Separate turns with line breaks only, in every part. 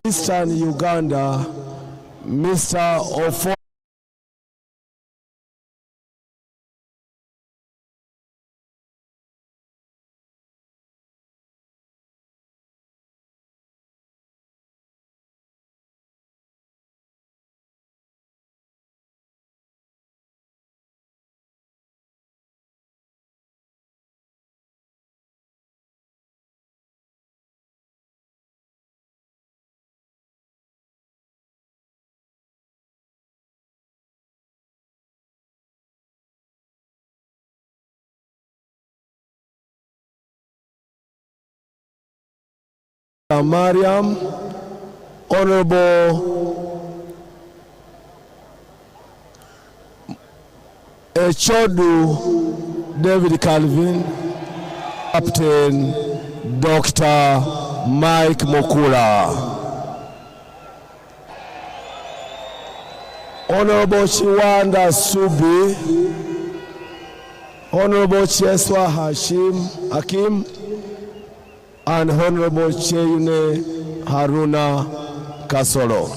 Eastern Uganda, Mr. Ofo. Mariam, Honorable Echodu David Calvin, Captain Dr. Mike Mokula, Honorable Chiwanda Subi, Honorable Cheswa Hakim, and Honorable Cheyune Haruna Kasolo.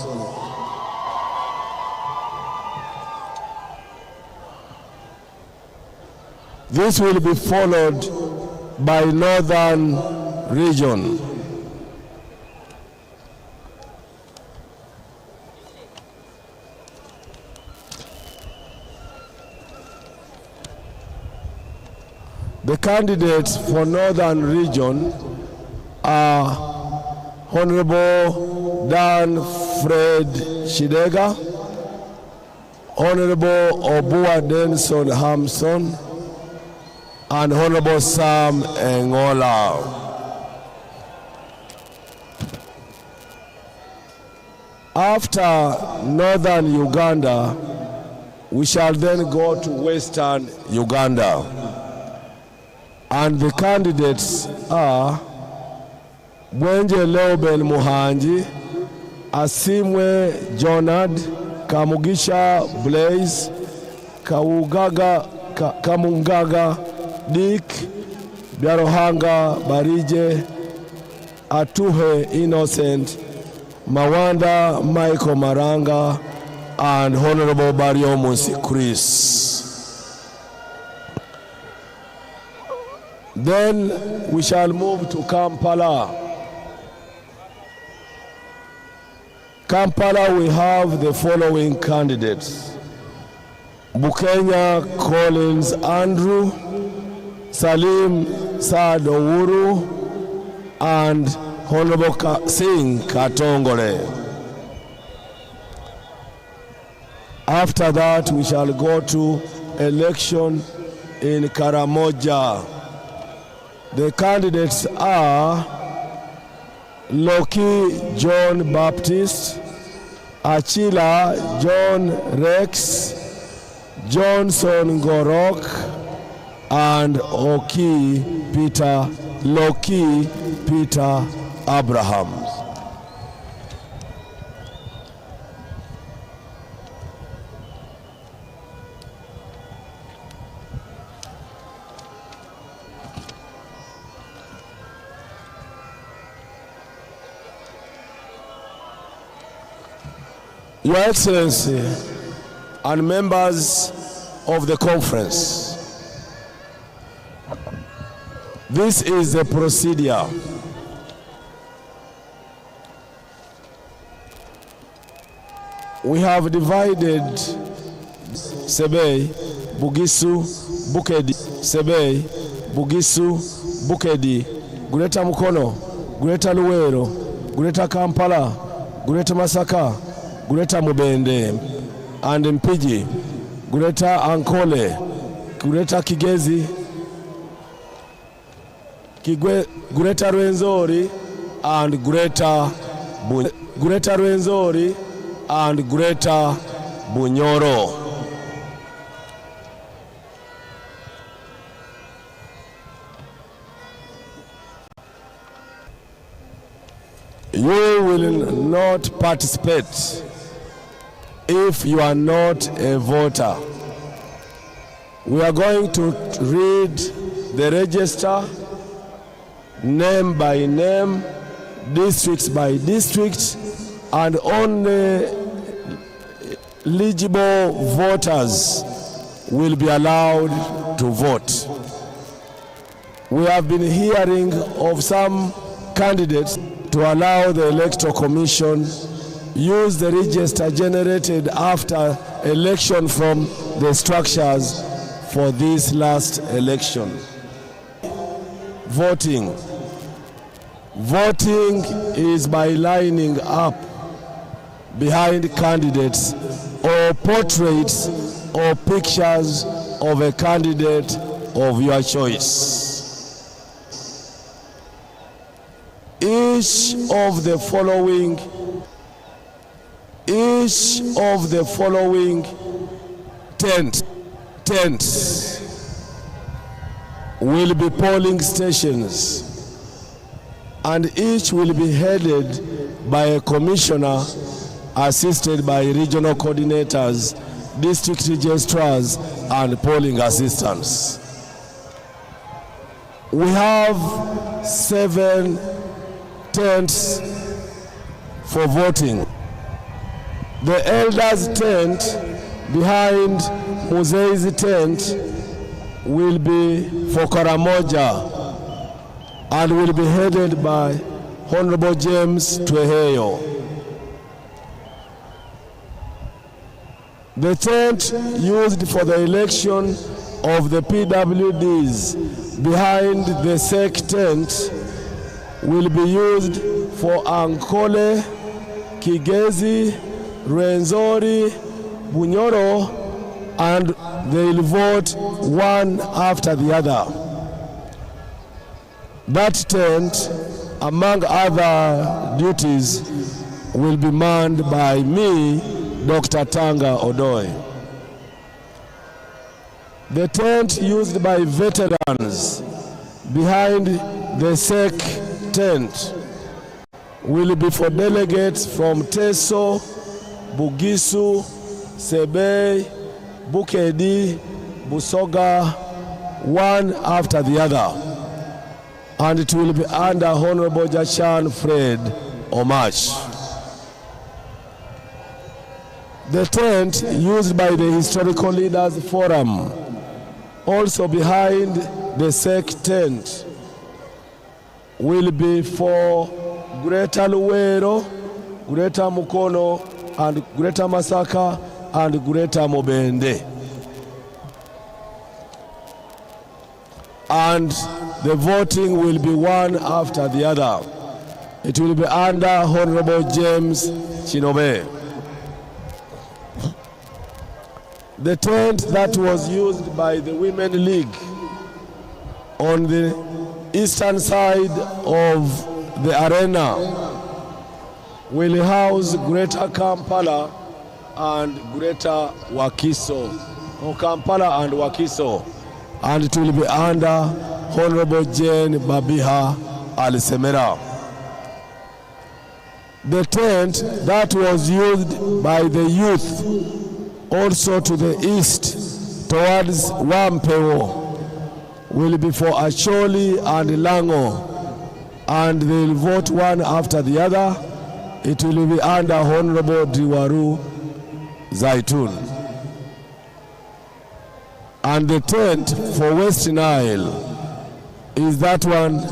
This will be followed by Northern Region. The candidates for Northern Region are Honorable Dan Fred Shidega, Honorable Obua Denson Hamson, and Honorable Sam Engola. After Northern Uganda, we shall then go to Western Uganda. And the candidates are Bwenje Leuben Muhanji, Asimwe Jonad, Kamugisha Blaze, Kamungaga Dick, Byarohanga Barije, Atuhe Innocent, Mawanda Michael Maranga, and Honorable Barrio Musi Chris. Then we shall move to Kampala. Kampala, we have the following candidates: Bukenya Collins Andrew, Salim Saad Owuru, and Honorable Singh Katongole. After that, we shall go to election in Karamoja. The candidates are Loki John Baptist, Achila John Rex, Johnson Gorok, and Loki Peter Abrahams. Your Excellency and members of the conference, this is the procedure. We have divided Sebei, Bugisu, Bukedi, Sebei, Bugisu, Bukedi, Gureta Mukono, Gureta Luwero, Gureta Kampala, Gureta Masaka, Gureta Mubende, and Mpiji, Gureta Ankole, Gureta Kigezi, Gureta Rwenzori, and Gureta Rwenzori, and Gureta Bunyoro. You will not participate if you are not a voter. We are going to read the register name by name, district by district, and only eligible voters will be allowed to vote. We have been hearing of some candidates to allow the Electoral Commission use the register generated after election from the structures for this last election. Voting. Voting is by lining up behind candidates or portraits or pictures of a candidate of your choice. Each of the following tents will be polling stations, and each will be headed by a commissioner assisted by regional coordinators, district registrars, and polling assistants. We have 7 tents for voting. The elders' tent behind Museveni's tent will be for Karamoja and will be headed by Honorable James Tweheyo. The tent used for the election of the PWDs behind the SEC tent will be used for Ankole, Kigezi, Rwenzori, Bunyoro, and they'll vote one after the other. That tent, among other duties, will be manned by me, Dr. Tanga Odoi. The tent used by veterans behind the SEC tent will be for delegates from Teso, Bugisu, Sebei, Bukedi, Busoga, one after the other. And it will be under Honorable Jachan Fred Omach. The tent used by the Historical Leaders Forum, also behind the SEC tent, will be for Greater Luwero, Greater Mukono, and Greater Masaka, and Greater Mobende. And the voting will be one after the other. It will be under Honorable James Chinobe. The tent that was used by the Women League on the eastern side of the arena will house Greater Kampala and Greater Wakiso, or Kampala and Wakiso, and it will be under Honorable Jane Babiha Alisemera. The tent that was used by the youth also to the east towards Wampewo will be for Acholi and Lango, and they will vote one after the other. It will be under Honorable Diwaru Zaitun. And the tent for West Nile is that one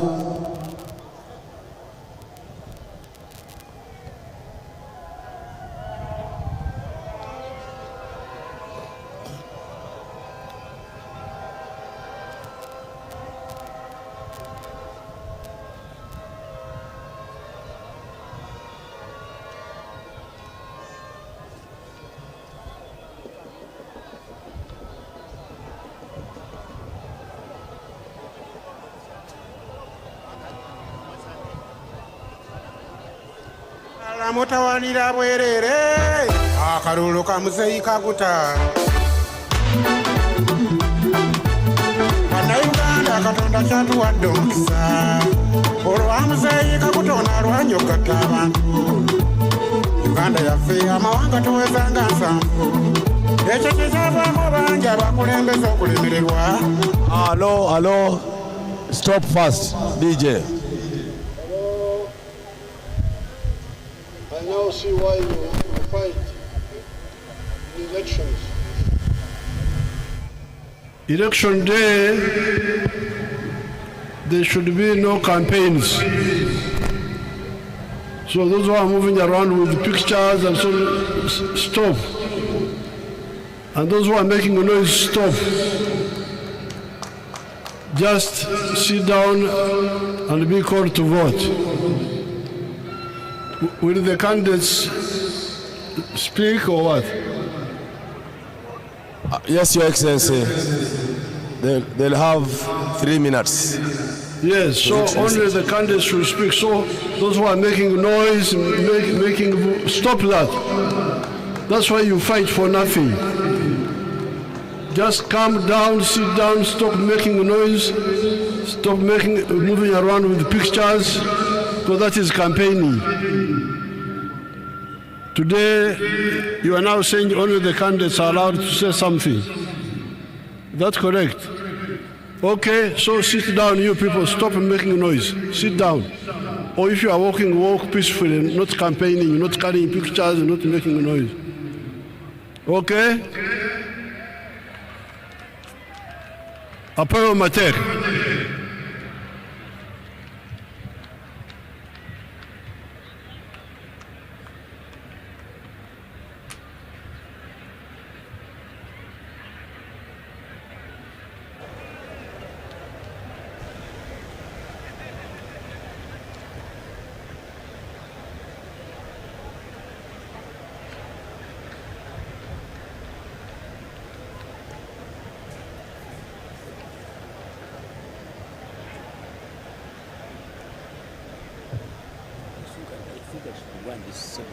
mutawanira bwerere akarulu kamuzeyi kakuta Bannayuganda Katonda kyatuwadde omukisa olwa muzeyi kakutona lwanyogata abantu Uganda yaffe amawanga tuwezanga nsanvu ekyo kyekyavaako bangi abakulembeza okulemererwa.
Hello, stop fast DJ.
I now see why you fight in elections. Election day, there should be no campaigns. So those who are moving around with pictures and so, stop. And those who are making a noise, stop. Just sit down and be called to vote. Will the candidates speak or what?
Yes, Your Excellency. They'll have 3 minutes.
Yes, so only the candidates should speak. So those who are making noise, stop that. That's why you fight for nothing. Just calm down, sit down, stop making noise, stop moving around with pictures, because that is campaigning. Today, you are now saying only the candidates are allowed to say something. That's correct. Okay, so sit down, you people, stop making noise. Sit down. Or if you are walking, walk peacefully, not campaigning, not carrying pictures, not making noise. Okay? Apollo Mater.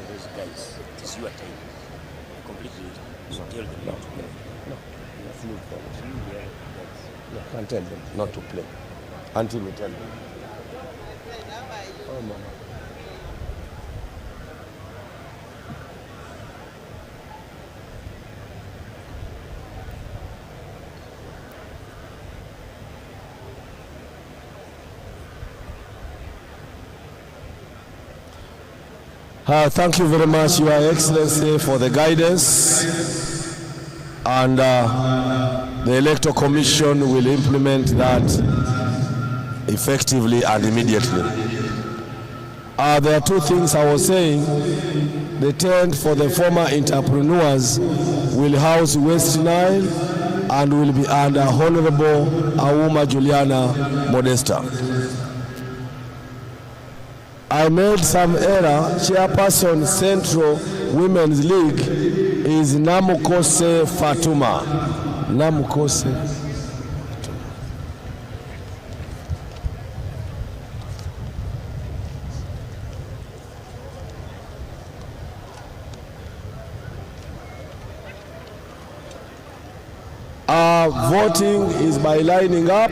Those guys, it is your time. Completely. So tell them not to play.
No. You can't tell them not to play until we tell them. Oh, Mama. Thank you very much, Your Excellency, for the guidance, and the Electoral Commission will implement that effectively and immediately. There are 2 things I was saying. The tent for the former entrepreneurs will house West Nile and will be under Honorable Auma Juliana Modesta. I made some error. Chairperson Central Women's League is Namukose Fatuma. Namukose. Voting is by lining up.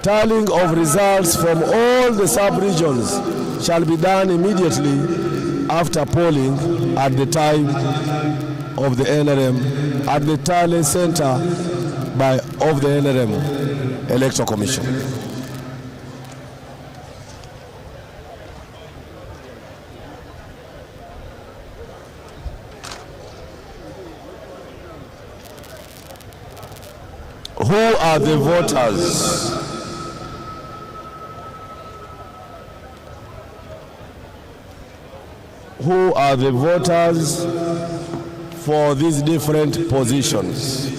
Tallying of results from all the sub-regions shall be done immediately after polling at the time of the NRM at the tally center of the NRM Electoral Commission. Who are the voters? Who are the voters for these different positions?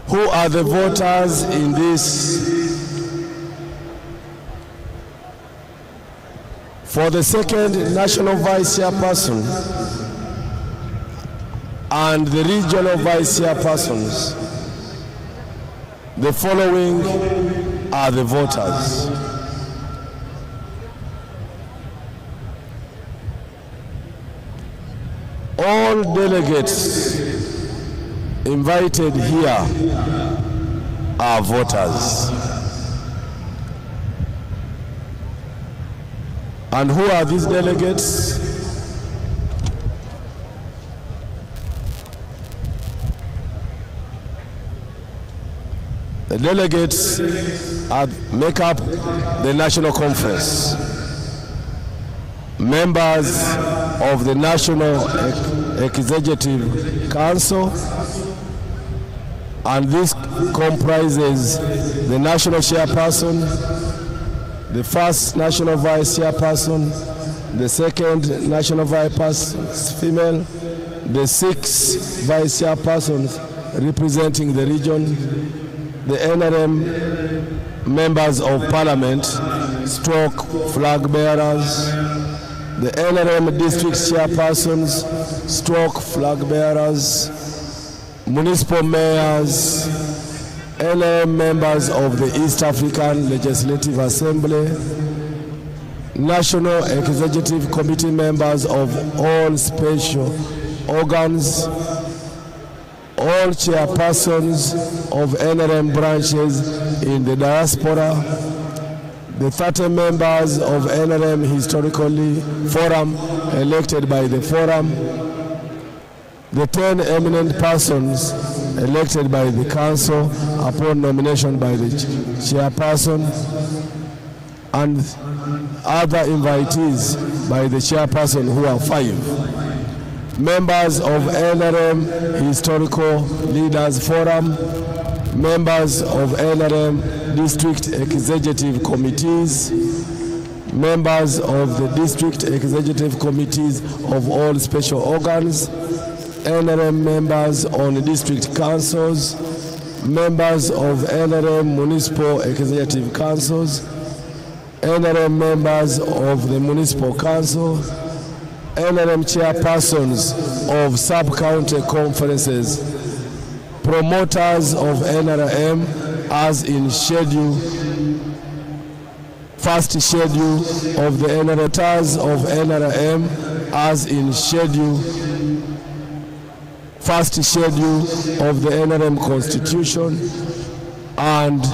Who are the voters in this? For the second national vice chairperson and the regional vice chairpersons, the following are the voters. All delegates invited here are voters. And who are these delegates? The delegates make up the National Conference, members of the National Executive Council, and this comprises the National Chairperson, the first National Vice Chairperson, the second National Vice female, the 6 Vice Chairpersons representing the region, the NRM members of Parliament, stroke flag bearers, the NRM district chairpersons, stroke flag bearers, municipal mayors, NRM members of the East African Legislative Assembly, National Executive Committee members of all special organs, all chairpersons of NRM branches in the diaspora, the 30 members of NRM Historically Forum elected by the Forum, the 10 eminent persons elected by the Council upon nomination by the chairperson, and other invitees by the chairperson, who are 5. Members of NRM Historical Leaders Forum, members of NRM District Executive Committees, members of the District Executive Committees of all special organs, NRM members on district councils, members of NRM Municipal Executive Councils, NRM members of the Municipal Council, NRM chairpersons of sub-county conferences, promoters of NRM as in first schedule of the NRMs of NRM as in first schedule of the NRM Constitution, and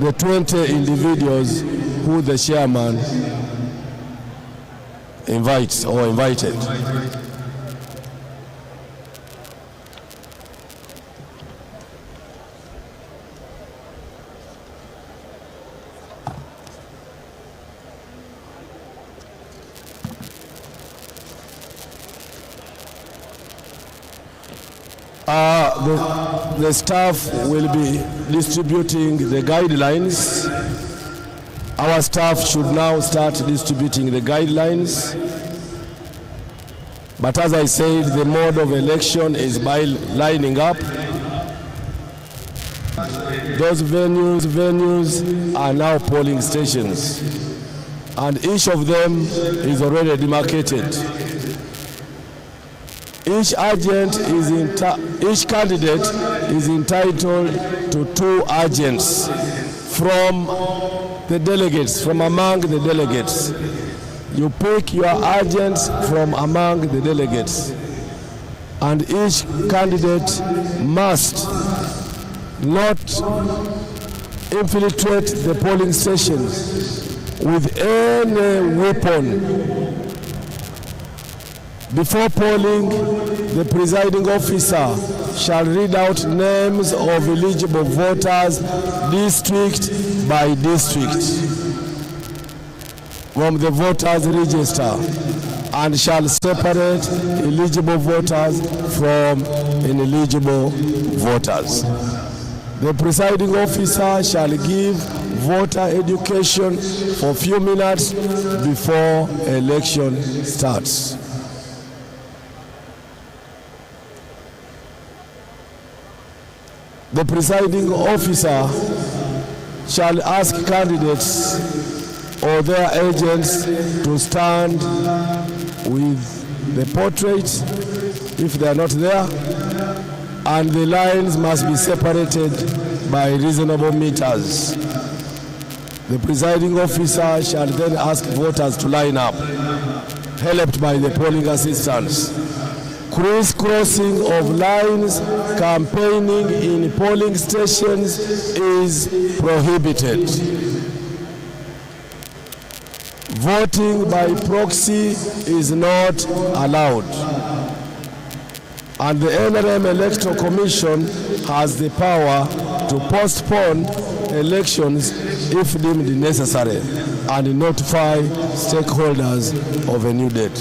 the 20 individuals who the chairman invites or invited. The staff will be distributing the guidelines. Our staff should now start distributing the guidelines. But as I said, the mode of election is by lining up. Those venues are now polling stations, and each of them is already demarcated. Each candidate is entitled to 2 agents from the delegates, from among the delegates. You pick your agents from among the delegates, and each candidate must not infiltrate the polling station with any weapon. Before polling, the presiding officer shall read out names of eligible voters district by district from the voters register, and shall separate eligible voters from ineligible voters. The presiding officer shall give voter education for a few minutes before election starts. The presiding officer shall ask candidates or their agents to stand with the portrait if they are not there, and the lines must be separated by reasonable meters. The presiding officer shall then ask voters to line up, helped by the polling assistants. Crisscrossing of lines campaigning in polling stations is prohibited. Voting by proxy is not allowed. And the Nrm Electoral Commission has the power to postpone elections if deemed necessary and notify stakeholders of a new date.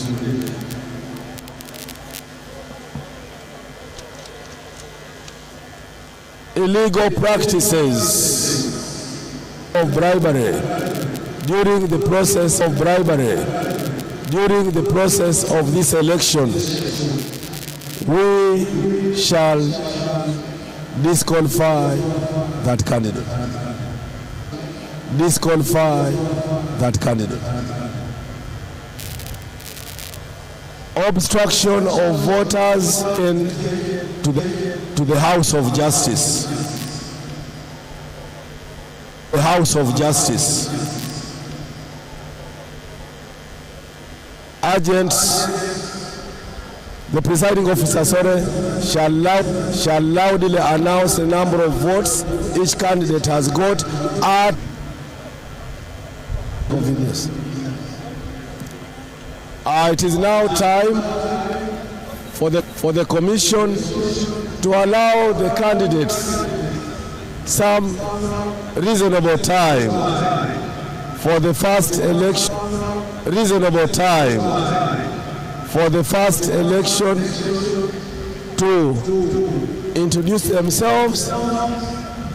Illegal practices of bribery during the process of this election, we shall disqualify that candidate. Obstruction of voters to the House of Justice. The House of Justice. Agents, the presiding officer, shall loudly announce the number of votes each candidate has got at convenience. It is now time for the commission to allow the candidates some reasonable time for the first election. To introduce themselves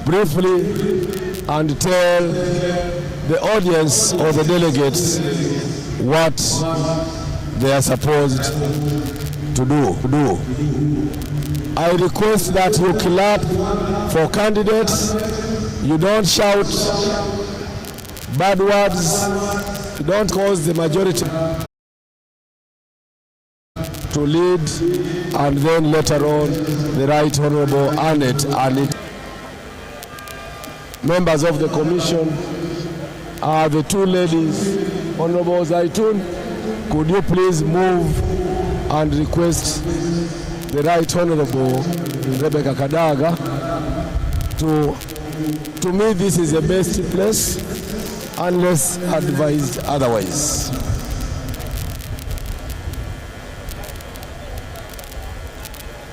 briefly and tell the audience or the delegates what they are supposed to do. I request that you clap for candidates. You don't shout bad words. You don't cause the majority to lead, and then later on the Right Honorable Annette and members of the commission are the two ladies. Honorable Zaitun, could you please move and request the Right Honorable Rebecca Kadaga to me this is the best place unless advised otherwise.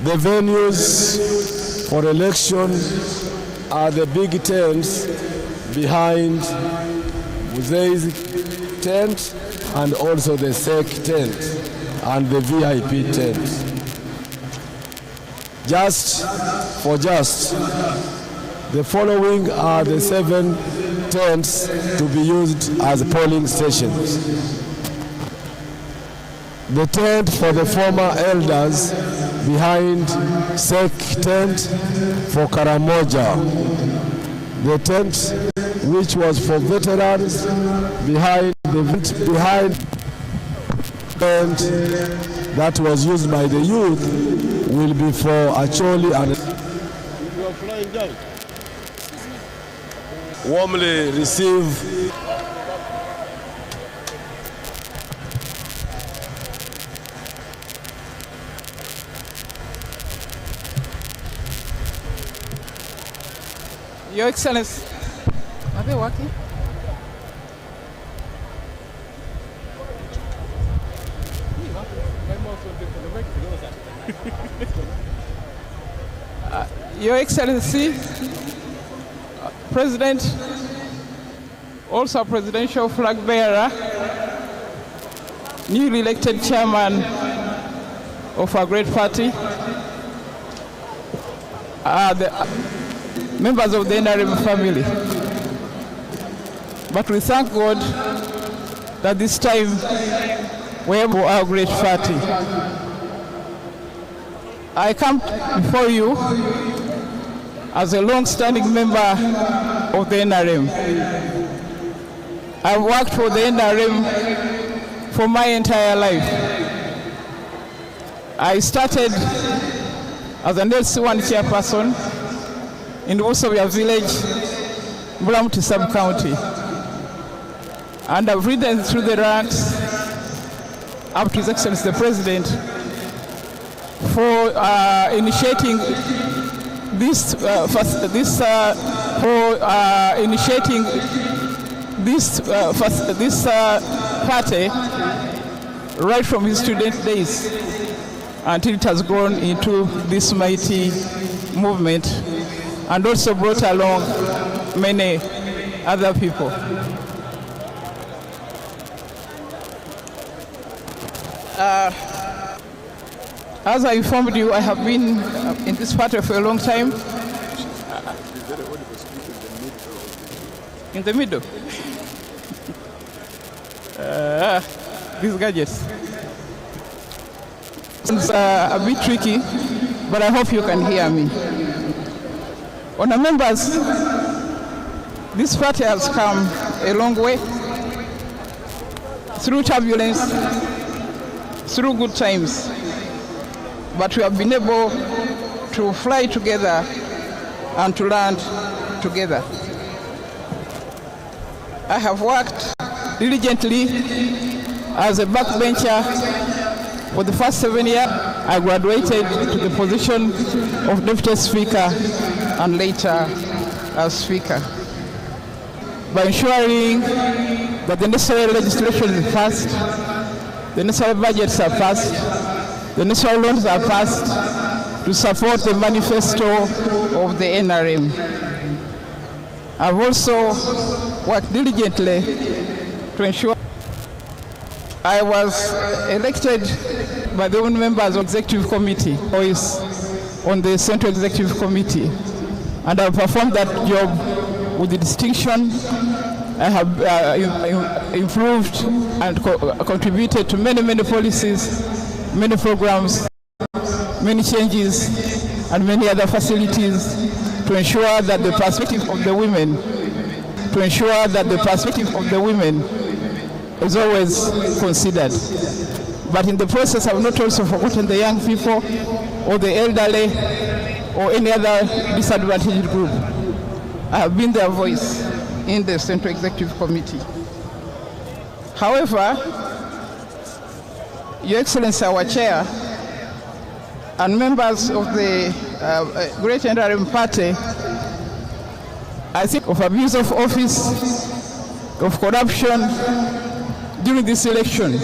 The venues for election are the big tents behind Museveni's tent and also the SEC tent and the VIP tent. The following are the 7 tents to be used as polling stations. The tent for the former elders behind SEC tent for Karamoja. The tent which was for veterans behind tent that was used by the youth will be for Acholi and warmly receive
Your Excellency. Are they working? Your Excellency, President, also presidential flag bearer, newly elected chairman of our great party, the members of the Nrm family. But we thank God that this time we have our great party. I come before you as a long-standing member of the NRM. I've worked for the NRM for my entire life. I started as an LC1 chairperson in Museveni village, Mulamuti sub-county. And I've ridden through the ranks up to His Excellency the President for initiating this party right from his student days until it has grown into this mighty movement, and also brought along many other people. As I informed you, I have been in this party for a long time. In the middle. These gadgets. It's a bit tricky, but I hope you can hear me. Honourable members, this party has come a long way through turbulence, through good times, but we have been able to fly together and to land together. I have worked diligently as a backbencher for the first 7 years. I graduated to the position of Deputy Speaker and later as Speaker. By ensuring that the necessary legislation is passed, the necessary budgets are passed, the necessary loans are passed to support the manifesto of the NRM. I've also worked diligently to ensure I was elected by the own members of the Executive Committee, or is on the Central Executive Committee, and I've performed that job with distinction. I have improved and contributed to many policies, many programs, many changes, and many other facilities to ensure that the perspective of the women, is always considered. But in the process, I have not also forgotten the young people or the elderly or any other disadvantaged group. I have been their voice in the Central Executive Committee. However, Your Excellency, our Chair, and members of the Great Nrm Party, I think of abuse of office, of corruption during this election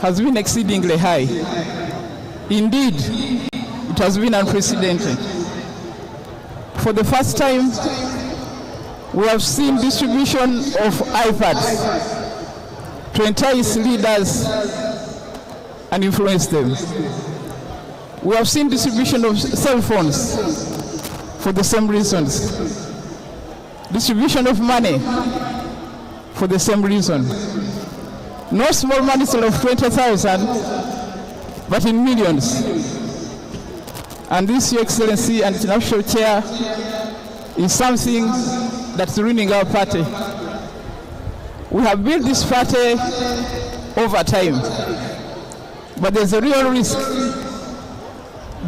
has been exceedingly high. Indeed, it has been unprecedented. For the first time, we have seen distribution of iPads to entice leaders and influence them. We have seen distribution of cell phones for the same reasons. Distribution of money for the same reason. No small money sale of 20,000, but in millions. And this, Your Excellency and International Chair, is something that's ruining our party. We have built this party over time, but there's a real risk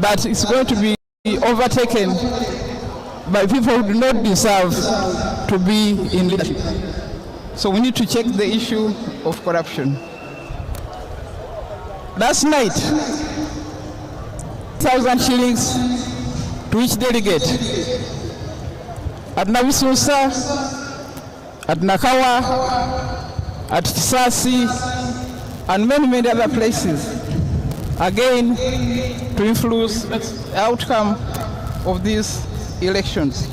that it's going to be overtaken by people who do not deserve to be in leadership. So we need to check the issue of corruption. Last night, 1,000 shillings to each delegate at Navisusa, at Nakawa, at Kisasi, and many other places, again to influence the outcome of these elections.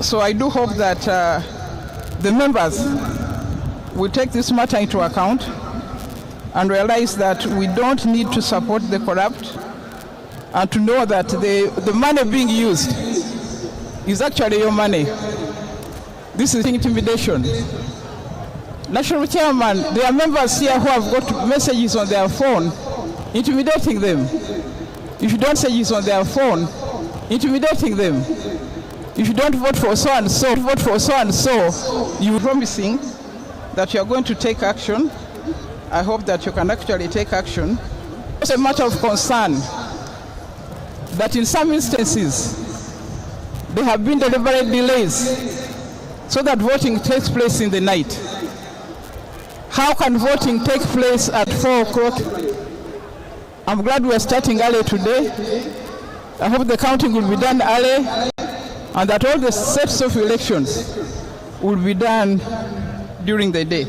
So I do hope that the members will take this matter into account and realize that we don't need to support the corrupt, and to know that the money being used is actually your money. This is intimidation. National Chairman, there are members here who have got messages on their phone intimidating them. If you don't say it's on their phone, intimidating them. If you don't vote for so and so, vote for so and so, you are promising that you are going to take action. I hope that you can actually take action. It's a matter of concern that in some instances there have been deliberate delays so that voting takes place in the night. How can voting take place at 4 o'clock? I'm glad we are starting early today. I hope the counting will be done early and that all the sets of elections will be done during the day.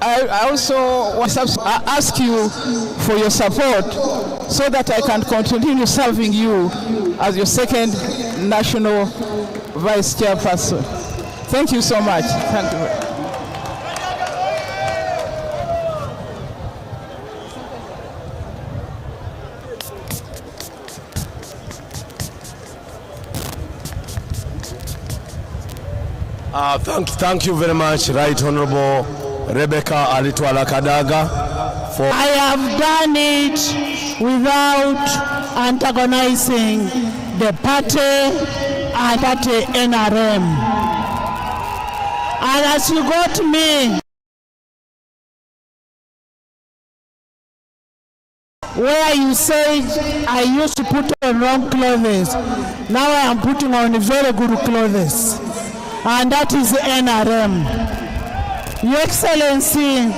I also want to ask you for your support so that I can continue serving you as your second national vice chairperson. Thank you so much. Thank you.
Thank you very much, Right Honorable Rebecca Alitwala Kadaga.
I have done it without antagonizing the party and party NRM. And as you got me, where you said I used to put on wrong clothes, now I am putting on very good clothes. And that is the NRM. Your Excellency,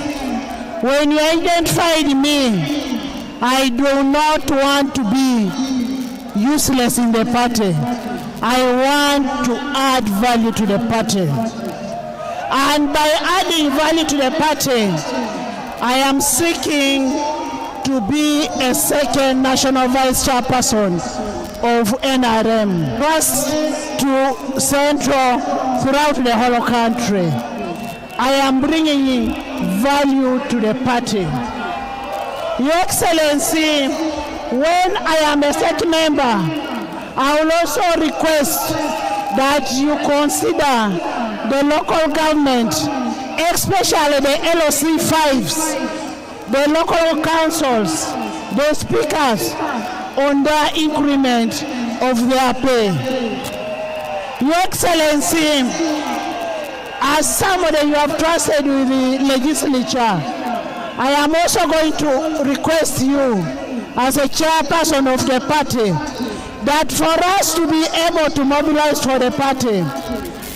when you identified me, I do not want to be useless in the party. I want to add value to the party. And by adding value to the party, I am seeking to be a second national vice chairperson of NRM, first to Central, throughout the whole country. I am bringing value to the party. Your Excellency, when I am a state member, I will also request that you consider the local government, especially the LOC 5s, the local councils, the speakers, on their increment of their pay. Your Excellency, as somebody you have trusted with the legislature, I am also going to request you, as a chairperson of the party, that for us to be able to mobilize for the party,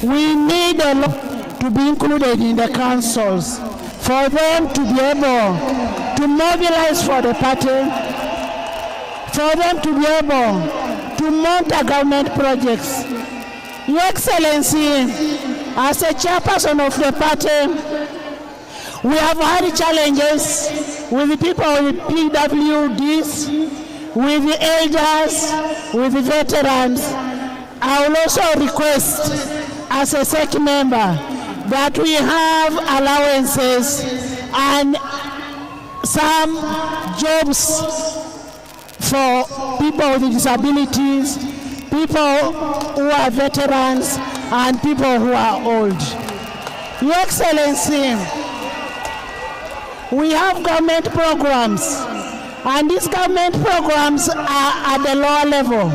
we need to be included in the councils, for them to be able to mobilize for the party, for them to be able to mount government projects. Your Excellency, as a chairperson of the party, we have had challenges with the people with PWDs, with the elders, with the veterans. I will also request, as a second member, that we have allowances and some jobs for people with disabilities, people who are veterans, and people who are old. Your Excellency, we have government programs, and these government programs are at the lower level.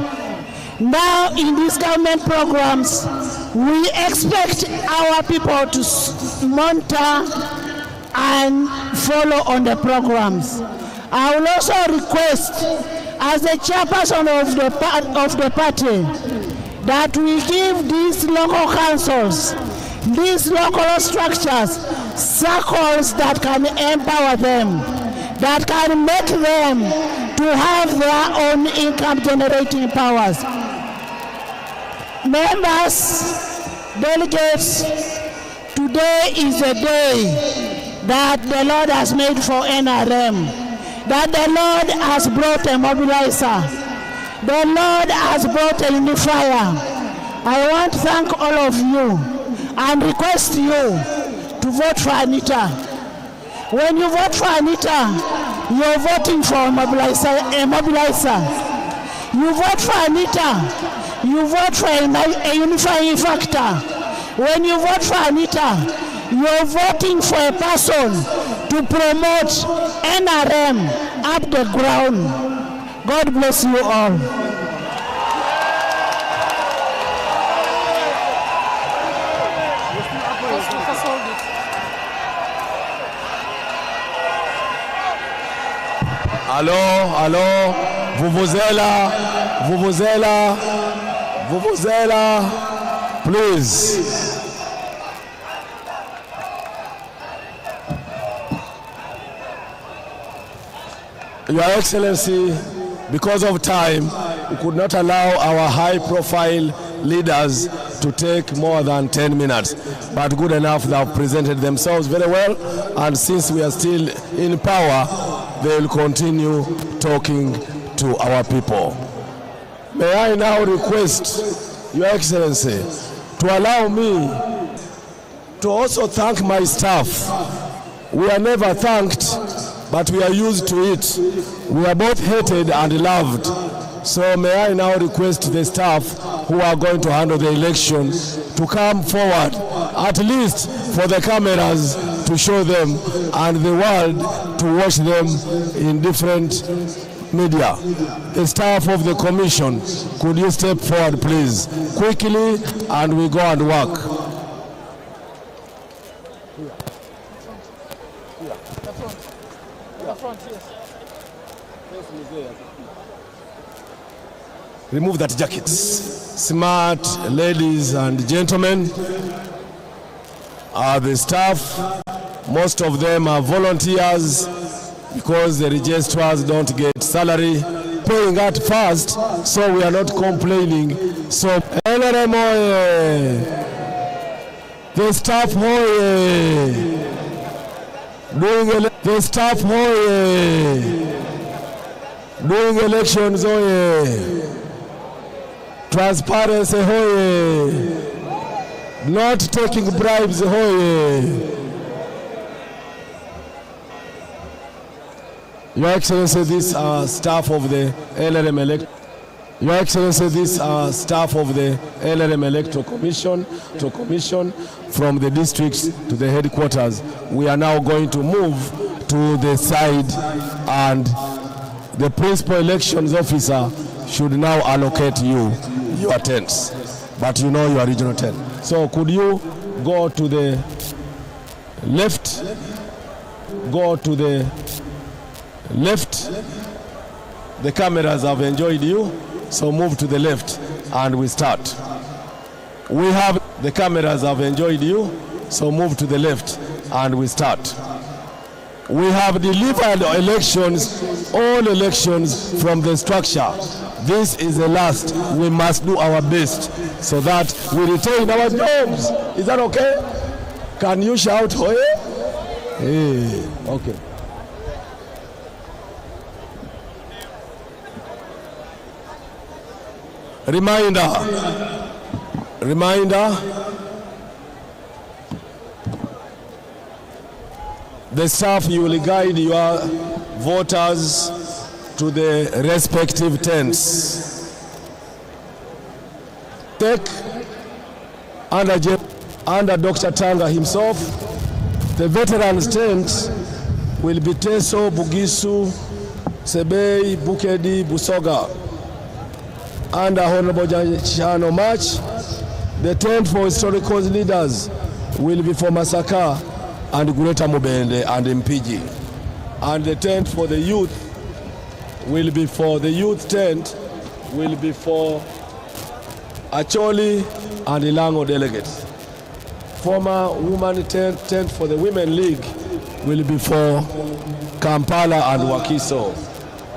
Now, in these government programs, we expect our people to monitor and follow on the programs. I will also request, as the chairperson of the party, that we give these local councils, these local structures, circles that can empower them, that can make them to have their own income generating powers. Members, delegates, today is a day that the Lord has made for NRM, that the Lord has brought a mobilizer, the Lord has brought a unifier. I want to thank all of you and request you to vote for Anita. When you vote for Anita, you're voting for a mobilizer. You vote for Anita, you vote for a unifying factor. When you vote for Anita, you're voting for a person to promote NRM up the ground. God bless you all.
Allô, Vuvuzela, please. Your Excellency, because of time, we could not allow our high-profile leaders to take more than 10 minutes. But good enough, they have presented themselves very well, and since we are still in power, they will continue talking to our people. May I now request Your Excellency to allow me to also thank my staff. We are never thanked, but we are used to it. We are both hated and loved. So may I now request the staff who are going to handle the election to come forward, at least for the cameras to show them and the world to watch them in different media. The staff of the commission, could you step forward please, quickly, and we go and work. Remove that jacket. Smart ladies and gentlemen are the staff. Most of them are volunteers because the registrars don't get salary. Paying at first, so we are not complaining. So, Nrm oye! The staff hoye! The staff hoye! Doing elections hoye! Transparency hoye! Not taking bribes hoye! Your Excellency, these are staff of the Nrm Electoral Commission from the districts to the headquarters. We are now going to move to the side, and the principal elections officer should now allocate you your tents, but you know your regional tent. So could you go to the left, the cameras have enjoyed you, so move to the left and we start. We have the cameras have enjoyed you, so move to the left and we start. We have delivered elections, all elections from the structure. This is the last. We must do our best so that we retain our jobs. Is that okay? Can you shout, hoye? Hey, okay. Reminder, the staff, you will guide your voters to the respective tents. Take under Dr. Tanga himself, the veterans tent will be Teso, Bugisu, Sebei, Bukedi, Busoga. Under Honorable Chano March, the tent for historical leaders will be for Masaka and Greater Mubende and Mpiji. And the tent for the youth will be for the youth tent will be for Acholi and Ilango delegates. Former woman tent for the Women League will be for Kampala and Wakiso.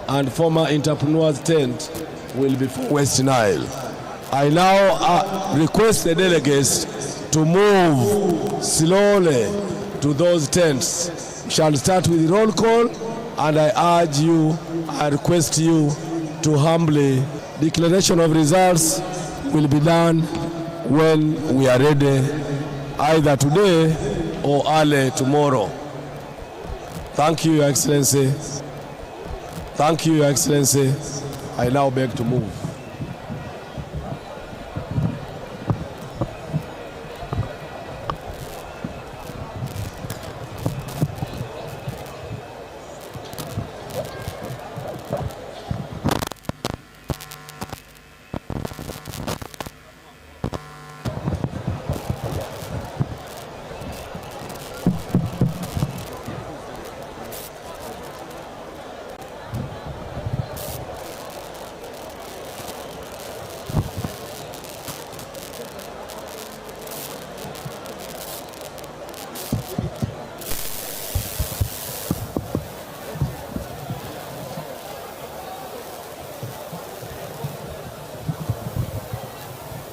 And former entrepreneurs tent will be for West Nile. I now request the delegates to move slowly to those tents. We shall start with roll call, and I request you to humbly, declaration of results will be done when we are ready, either today or early tomorrow. Thank you, Your Excellency. Thank you, Your Excellency. I now beg to move.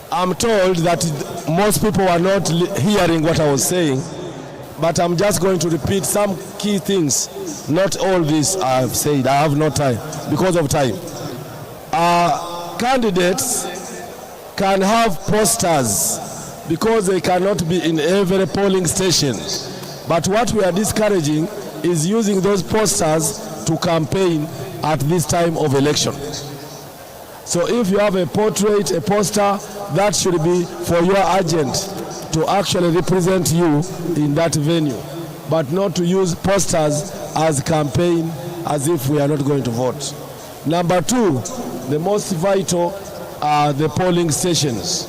I'm told that most people are not hearing what I was saying, but I'm just going to repeat some key things. Not all this I've said. I have no time because of time. Candidates can have posters because they cannot be in every polling station. But what we are discouraging is using those posters to campaign at this time of election. So if you have a portrait, a poster, that should be for your agent to actually represent you in that venue, but not to use posters as campaign as if we are not going to vote. Number two, the most vital are the polling stations.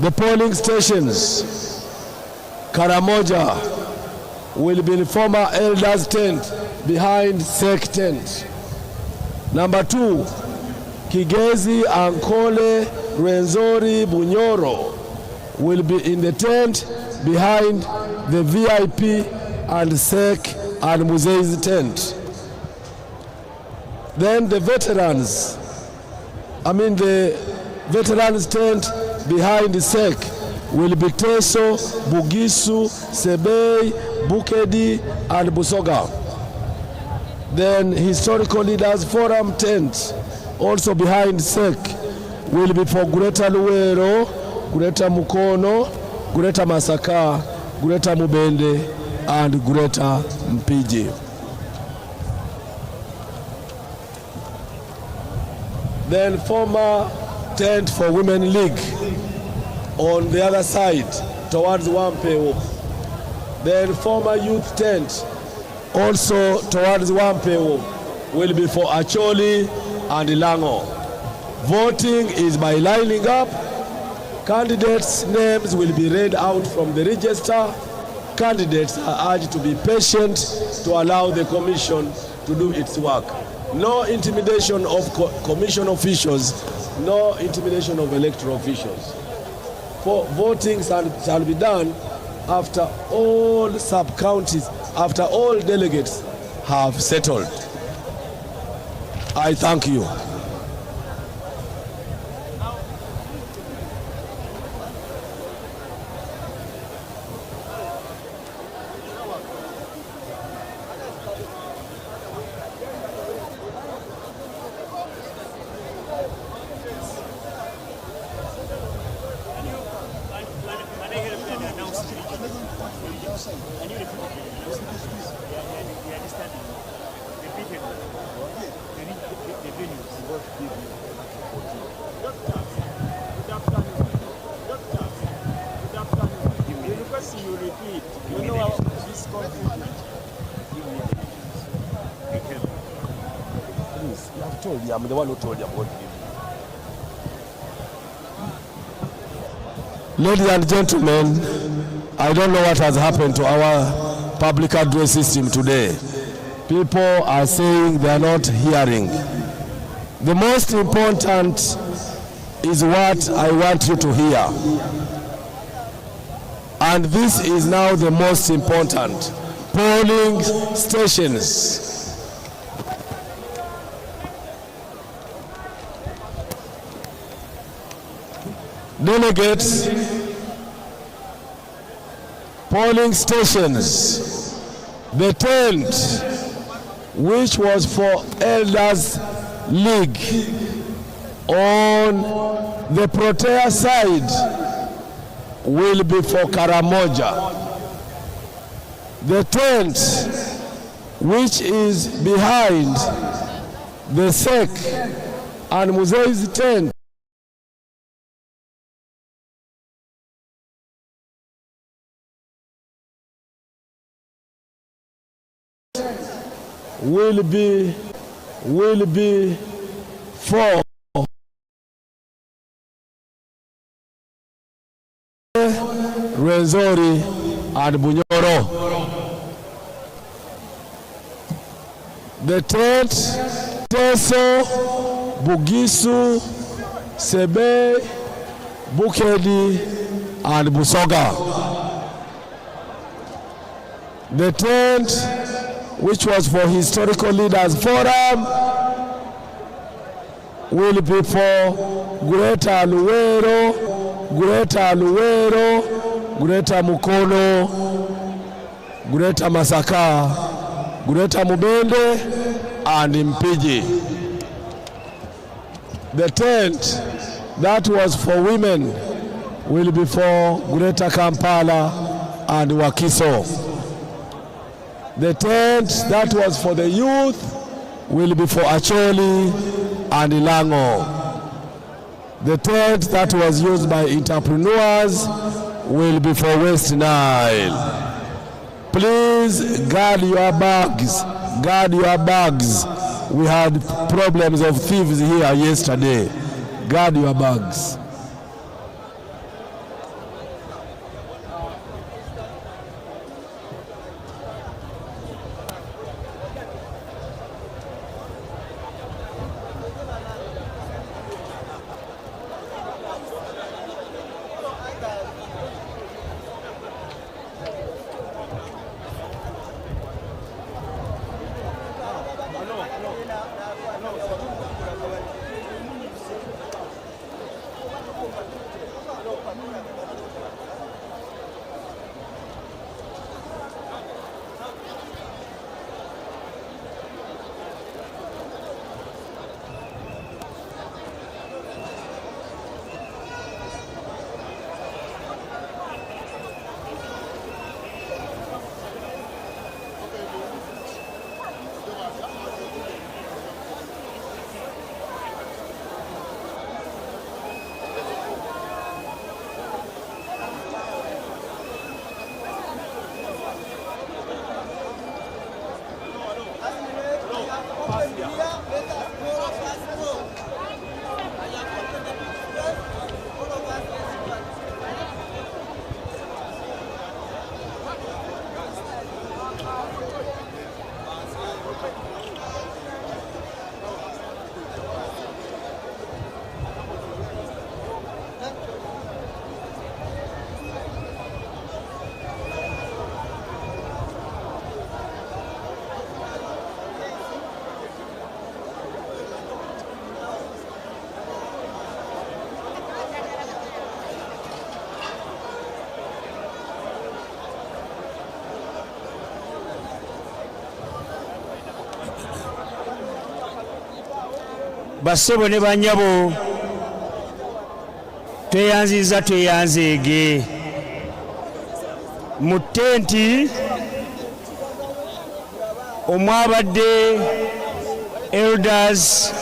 The polling stations, Karamoja will be the former elders tent behind SEC tent. Number two, Kigezi, Ankole, Rwenzori, Bunyoro will be in the tent behind the VIP and SEC and Museveni's tent. Then the veterans, the veterans tent behind the SEC will be Teso, Bugisu, Sebei, Bukedi and Busoga. Then historical leaders forum tent also behind SEC will be for Gureta Luwero, Gureta Mukono, Gureta Masaka, Gureta Mubende and Gureta Mpiji. Then former tent for Women League on the other side towards Wampewo. Then former youth tent also towards Wampewo will be for Acholi and Lango. Voting is by lining up. Candidates' names will be read out from the register. Candidates are urged to be patient to allow the commission to do its work. No intimidation of commission officials, no intimidation of electoral officials. For voting shall be done after all sub-counties, after all delegates have settled. I thank you. I'm the one who told you about it. Ladies and gentlemen, I don't know what has happened to our public address system today. People are saying they are not hearing. The most important is what I want you to hear. And this is now the most important. Polling stations. Delegates, polling stations, the tent which was for Elders League on the Protea side will be for Karamoja. The tent which is behind the SEC and Museveni's tent, will be for Rwenzori and Bunyoro. The tent, Teso, Bugisu, Sebe, Bukedi, and Busoga. The tent, which was for Historical Leaders Forum, will be for Greater Luwero, Greater Mukono, Greater Masaka, Greater Mubende, and Mpiji. The tent that was for women will be for Greater Kampala and Wakiso. The tent that was for the youth will be for Acholi and Ilango. The tent that was used by entrepreneurs will be for West Nile. Please guard your bags. Guard your bags. We had problems of thieves here yesterday. Guard your bags.
Basebo ne banyabo tweyanziza tweyanzeege mu tenti omwabadde elders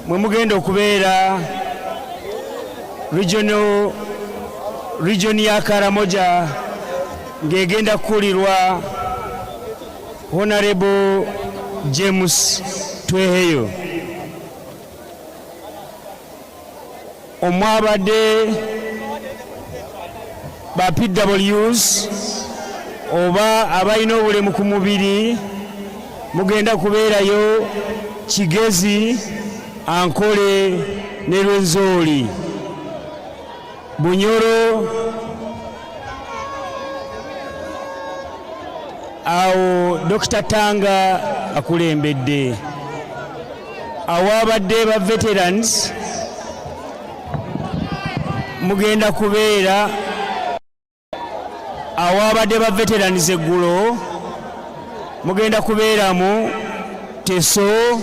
mwe mugenda okubeera region ya Karamoja ng'egenda kukulirwa Honorable James Tweheyo. Omwabadde ba PWs oba abalina obulemu ku mubiri mugenda kubeerayo Kigezi, Ankole ne Rwenzori. Bunyoro awo Dr. Tanga akulembedde. Awabadde ba veterans mugenda kubeera awabadde ba veterans eggulo mugenda kubeeramu Teso,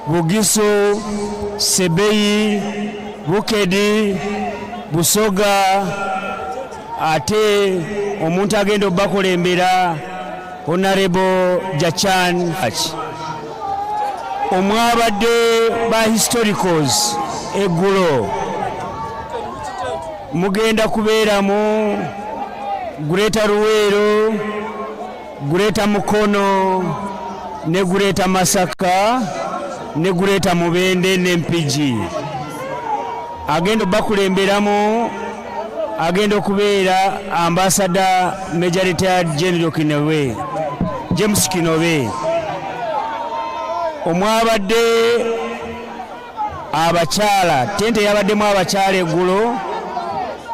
Bugiso, Sebeyi, Bukedi, Busoga, ate omuntu agenda obakulembera Honorable Jachan omwabadde ba historicals eggulo mugenda kubeeramu Greater Luweero, Greater Mukono ne Greater Masaka ne Greater Mubende ne Mpigi. Agenda bakulemberamu agenda okubeera Ambassador Major Retired General Kinobe James Kinobe. Omwabadde abakyala tente yabaddemu abakyala eggulo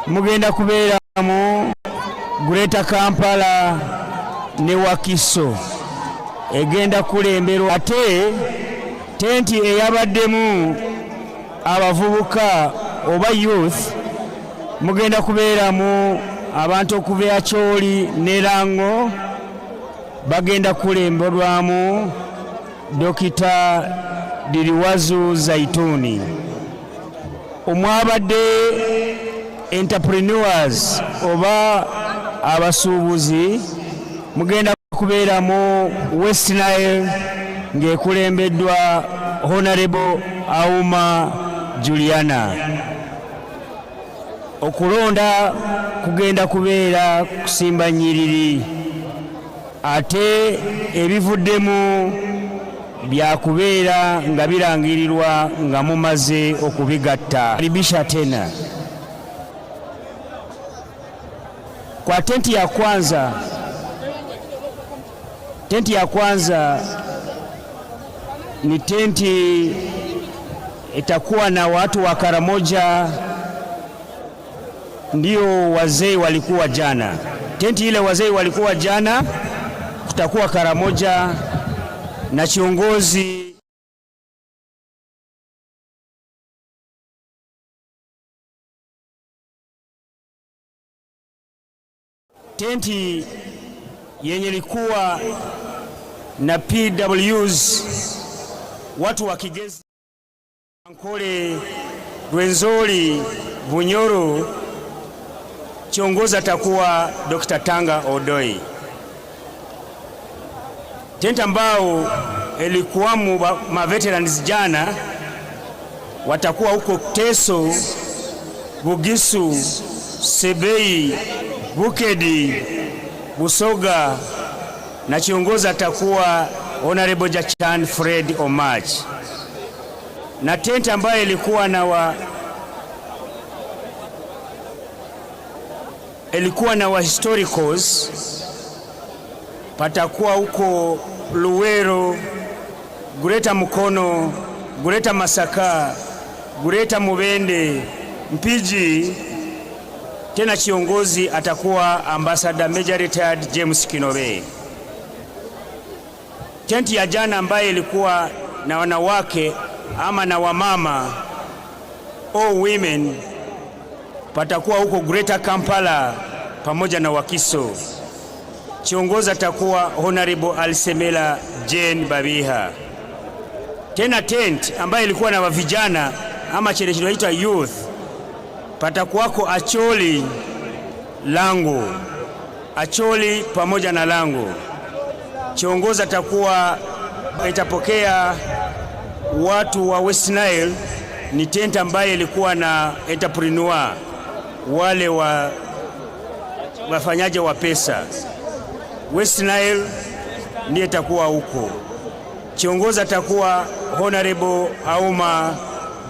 mugenda kubeeramu Greater Kampala ne Wakiso egenda kulemberwa ate tenti eyabaddemu abavubuka oba youth mugenda kubeeramu abantu okuva Acholi ne Lango bagenda kulemberwamu Dr. Diriwazu Zaituni. Omwabadde entrepreneurs oba abasuubuzi mugenda kubeeramu West Nile ng'ekulembeddwa Honorable Auma Juliana. Okulonda kugenda kubeera kusimba nnyiriri ate ebivuddemu byakubeera nga birangirirwa nga mumaze okubigatta. Karibisha tena kwa tenti ya kwanza. Tenti ya kwanza ni tenti itakuwa na watu wa Karamoja, ndio wazee walikuwa jana. Tenti ile wazee walikuwa jana, kutakuwa Karamoja na kiongozi tenti yenye likuwa na PWs watu wa Kigezi, Ankole, Rwenzori, Bunyoro. Kiongozi atakuwa Dr. Tanga Odoi. Tenti ambao ilikuwamu maveterans jana watakuwa huko Teso, Bugisu, Sebei, Bukedi, Busoga na kiongozi atakuwa Honorable Jachan Fred Omach. Na tenti ambayo ilikuwa na wa historicals patakuwa huko Luweero, Greater Mukono, Greater Masaka, Greater Mubende, Mpigi. Tena kiongozi atakuwa Ambassador Major Retired James Kinobe. Tenti ya jana ambaye ilikuwa na wanawake ama na wamama all women patakuwa huko Greater Kampala pamoja na Wakiso. Kiongozi atakuwa Honorable Alisemela Jane Babiha. Tena tent ambaye ilikuwa na vijana ama chile kinaitwa youth patakuwako Acholi, Lango. Acholi pamoja na Lango. Kiongozi atakuwa itapokea watu wa West Nile. Ni tent ambaye ilikuwa na entrepreneur wale wafanyaje wa pesa. West Nile ndiye atakuwa huko. Kiongozi atakuwa Honorable Auma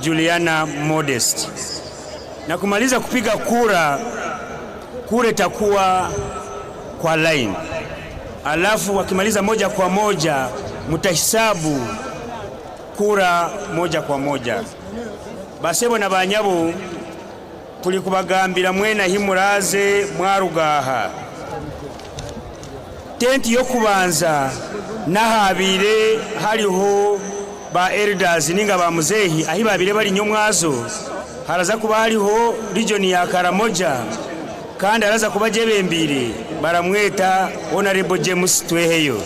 Juliana Modest. Na kumaliza kupiga kura itakuwa kwa line. Alafu wakimaliza moja kwa moja mutahisabu kura moja kwa moja. Basebo na banyabu tulikubagambira mwena himuraze mwarugaha. Tenti yokubanza nahabire haliho ba elders ninga ba muzehi ahibabire bali nyomwazo haraza kuba haliho region ya Karamoja kandi araza kuba jebembire baramweta Honorable James Tweheyo.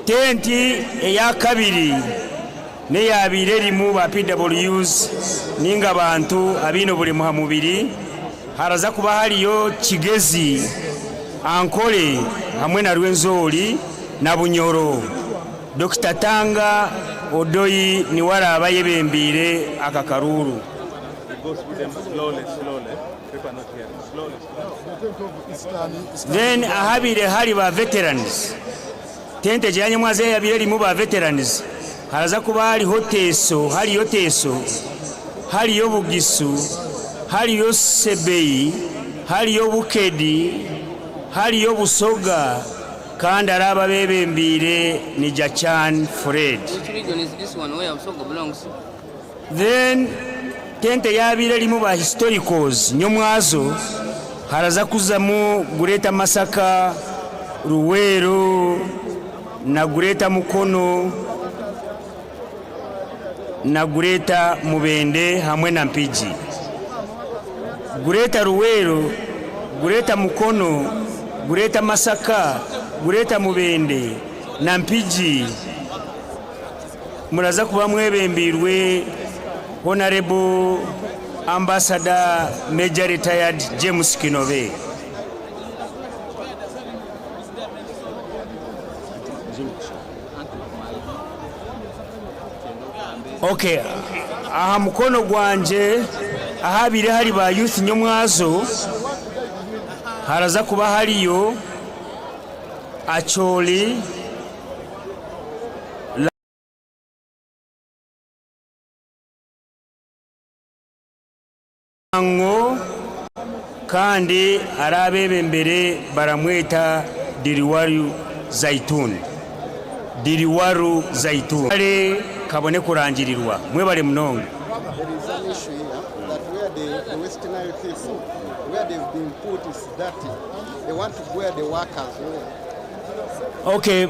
Tenti eya kabiri ne yabire limu ba PWs ninga abantu abino buli muhamubiri haraza kuba haliyo Kigezi Ankole hamwe na Rwenzori na Bunyoro. Dr. Tanga Odoyi ni wala abayebembire akakaruru. Then ahabire hali ba veterans. Tente janye mwaze yabire limu ba veterans. Haraza kuba hali hoteso, hali yoteso, hali yobugisu, hali yosebeyi, hali yobukedi, hali yobusoga, kandi araba bebembire ni Jachan Fred.
Which region is this one where Busoga belongs?
Then tente yabire limu ba historicals nyomwazo haraza kuzamu Gureta Masaka, Ruwero na Gureta Mukono na Gureta Mubende hamwe na Mpiji. Gureta Ruwero, Gureta Mukono, Gureta Masaka, Gureta Mubende na Mpiji muraza kuba mwebembirwe Honorable Ambassador Major Retired James Kinove. Okay, aha mukono gwanje ahabire hali ba youth nyomwazo haraza kuba haliyo Acholi Lango kandi arabebembere baramweta Diriwaru Zaitun. Diriwaru Zaitun. Ale kabone kurangirirwa mwebale mnongo.
There is an issue here that where the Western Nile people, where they've been put is dirty. They want to where the workers were.
Okay.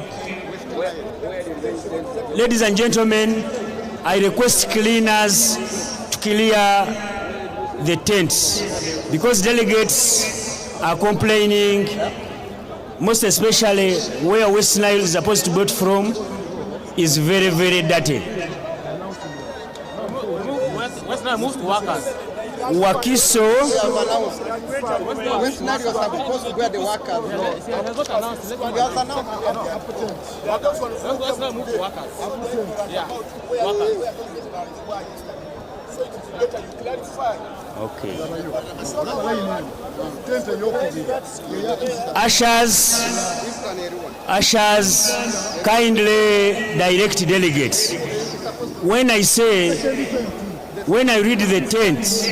Ladies and gentlemen, I request cleaners to clear the tents because delegates are complaining, most especially where West Nile is supposed to be brought from is very, very dirty.
West Nile moves to workers.
Wakiso.
West Nile was supposed to where the workers were.
West Nile moves to workers. Yeah, workers.
Okay. Ushers, kindly direct delegates. When I read the tents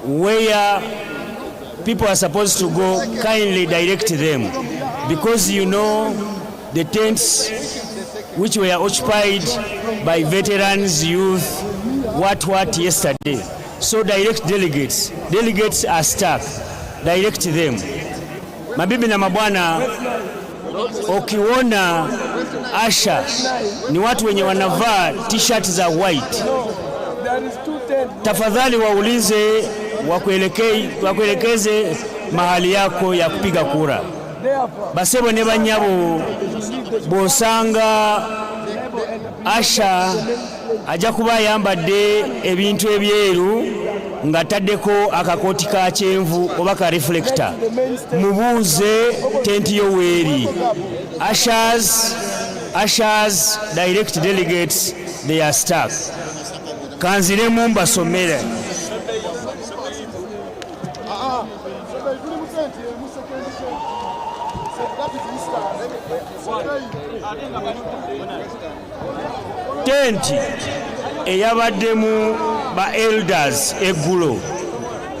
where people are supposed to go, kindly direct them, because you know the tents which were occupied by veterans, youth, what yesterday. So direct delegates. Delegates are stuck. Direct them. Mabibi na mabwana, ukiona Asha ni watu wenye wanavaa t-shirt za white, tafadhali waulize wakuelekeze mahali yako ya kupiga kura. Basebo ne banyabo bosanga Asha ajja kuba yambadde ebintu ebyeru nga taddeko akakooti ka kyenvu oba ka reflector. Mubuuze tenti yo weeri. Ushers, direct delegates, they are stuck. Kanziremu mbasomere. Tenti eyabaddemu ba elders eggulo.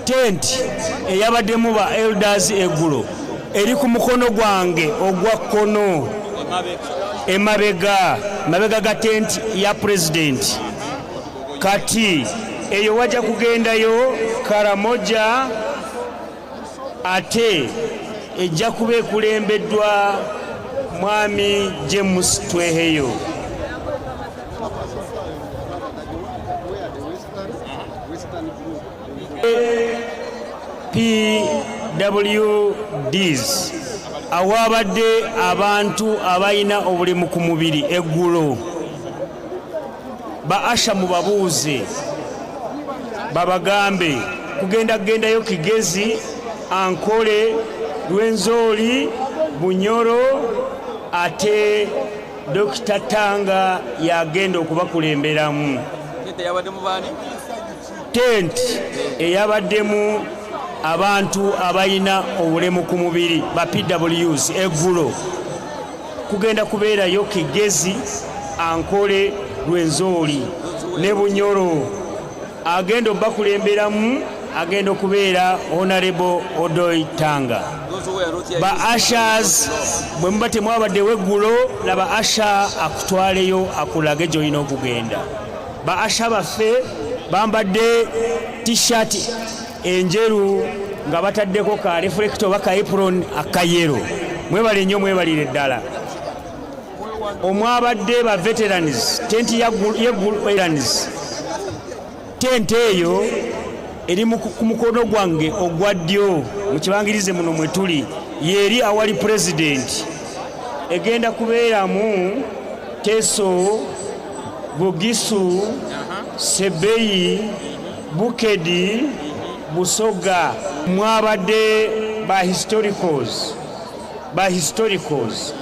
Tenti eyabaddemu ba elders eggulo eri ku mukono gwange ogwa kkono emabega ga tenti ya president. Kati eyo wajja kugendayo Karamoja ate ejja kuba ekulembeddwa Mwami James Tweheyo. PWDs awabadde abantu abayina obulimu ku mubiri eggulo. Ba Asha mubabuuze babagambe kugendayo Kigezi, Ankole, Lwenzori, Bunyoro, ate Dr. Tanga yagenda okubakulemberamu. Tent eyabaddemu abantu abayina obulemu ku mubiri ba PWs eggulo kugenda kubeerayo Kigezi, Ankole, Lwenzori ne Bunyoro. Agenda okubakulemberamu agenda okubeera Honorable Odoy Tanga. Ba Ashers bwe muba temwabaddewo eggulo laba Asha akutwaleyo akulage gy'olina okugenda. Ba Asha baffe bambadde t-shirt enjeru nga bataddeko ka reflector oba ka apron akayero. Mwebale nnyo, mwebalire ddala. Omwabadde ba veterans tent veterans tent eyo eri ku mukono gwange ogwa ddyo mu kibangirize muno mwe tuli yeri awali president. Egenda kubeeramu Teso, Bugisu, Sebeyi, Bukedi, Busoga. Mwabadde ba historicals.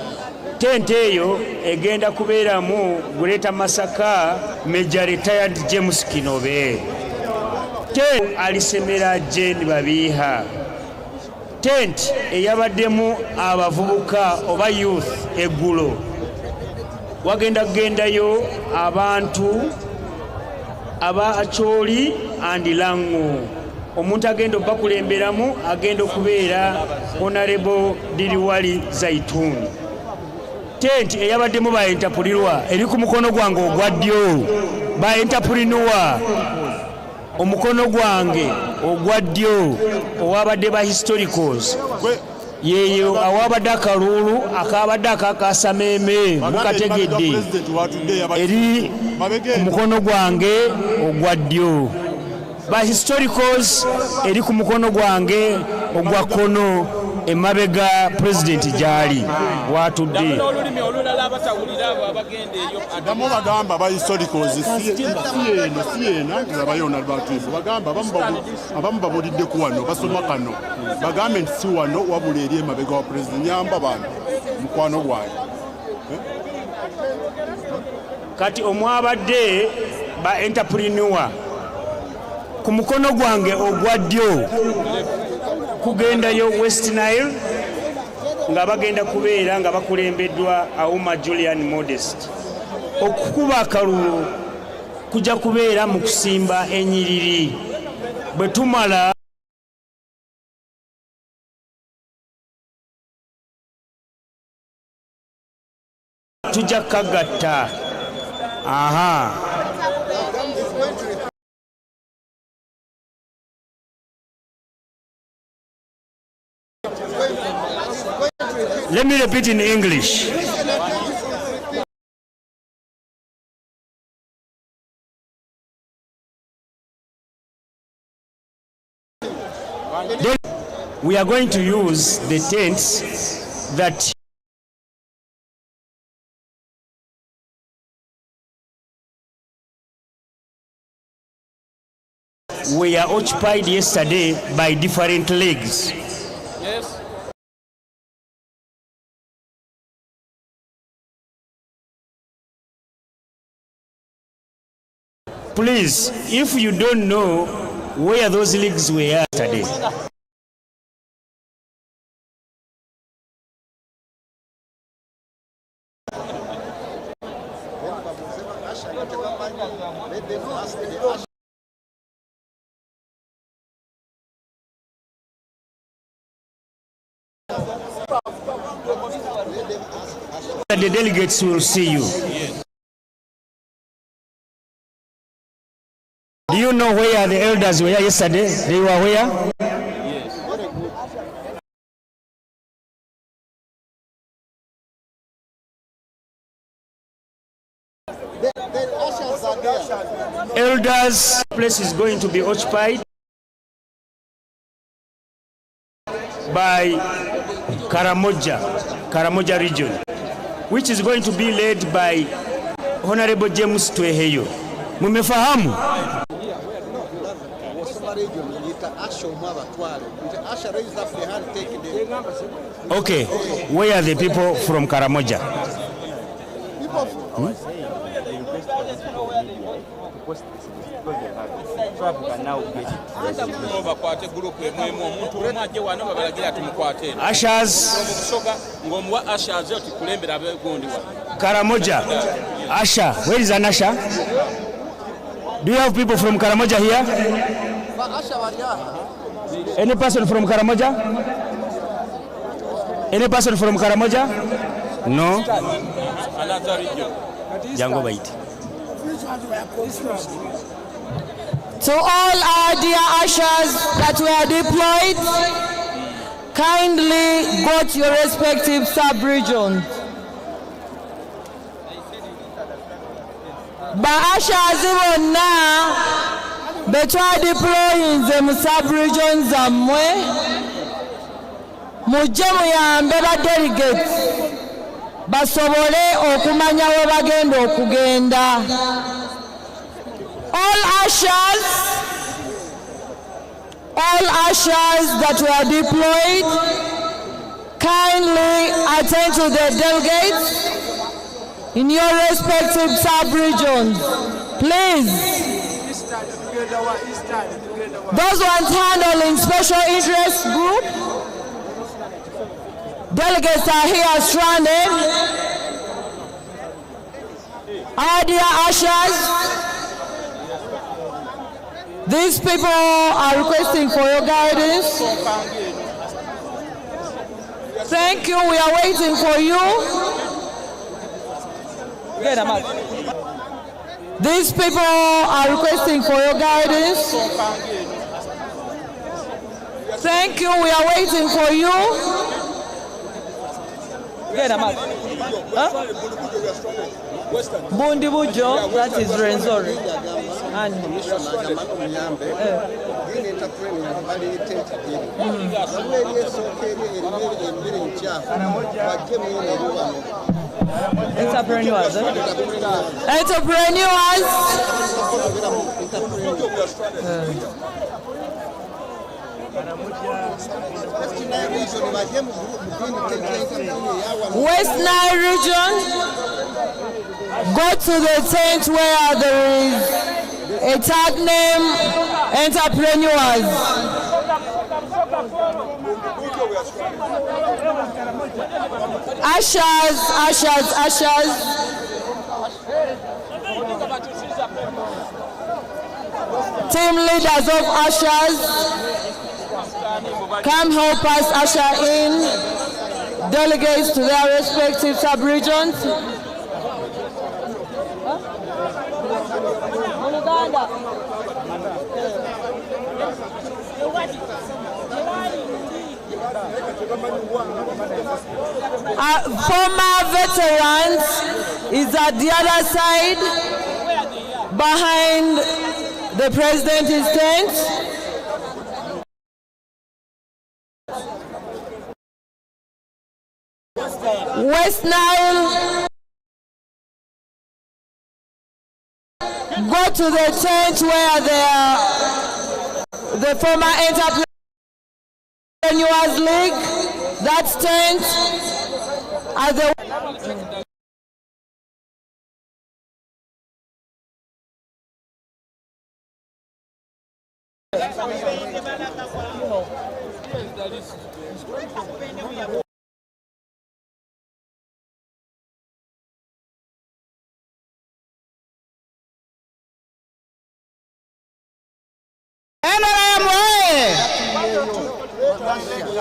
Tent eyo egenda kubeeramu Greater Masaka Major Retired James Kinobe. Tent alisemera Jane Babiha. Tent eyabaddemu abavubuka oba youth eggulo. Wagenda kugendayo abantu aba Acholi and Lango. Omuntu agenda okubakulemberamu agenda okubeera Honorable Diriwali Zaitun. Tent eyabaddemu ba entapulirwa eri ku mukono gwange ogwa ddyo. Ba entapulirwa omukono gwange ogwa ddyo owabadde ba historicals yeyo awabadde akalulu akabadde akakasameme mukategedde eri ku mukono gwange ogwa ddyo. Ba historicals eri ku mukono gwange ogwa kono emabega president jali watudde.
Adamo bagamba ba historicals siena zabayona batwifu bagamba abamu babulidde ku wano basoma kano bagambe nti si wano wabula eri emabega wa president nyamba bantu mukwano gwange.
Kati omwabadde ba entrepreneur ku mukono gwange ogwa ddyo kugendayo West Nile nga bagenda kubeera nga bakulembeddwa Auma Julian Modest. Okukuba akalulu kujja kubeera mu kusimba ennyiriri. Bwe tumala tujja kagatta. Aha. Let me repeat in English. We are going to use the tents that were occupied yesterday by different leagues. Yes. Please, if you don't know where those leagues were yesterday, the delegates will see you. Do you know where the elders were yesterday? They were where? Yes.
The ushers are there.
Elders' place is going to be occupied by Karamoja region, which is going to be led by Honorable James Tweheyo. Mumefahamu? Okay, where are the people from Karamoja? Ashas Karamoja. Asha, where is Anasha? Do you have people from Karamoja here? Any person from Karamoja? Any person from Karamoja? No. Jango Bait.
To all our dear ushers that were deployed, kindly go to your respective sub-regions. Ba-ushers bonna betwa deploying them sub-regions zamwe mujje muyambe ba delegates basobole okumanya we bagenda okugenda. All ushers that were deployed, kindly attend to the delegates in your respective sub-regions. Please. Those ones handling special interest group, delegates are here stranded. Our dear ushers, these people are requesting for your guidance. Thank you, we are waiting for you. These people are requesting for your guidance. Thank you, we are waiting for you. Bundi Bujo, that is Renzori. Entrepreneurs. West Nile region, go to the tent where there is a tag name entrepreneurs. Ushers. Team leaders of ushers, come help us usher in delegates to their respective sub-regions. Former veterans is at the other side, behind the president's tent. West Nile, go to the tent where the former Entrepreneurs League, that tent at the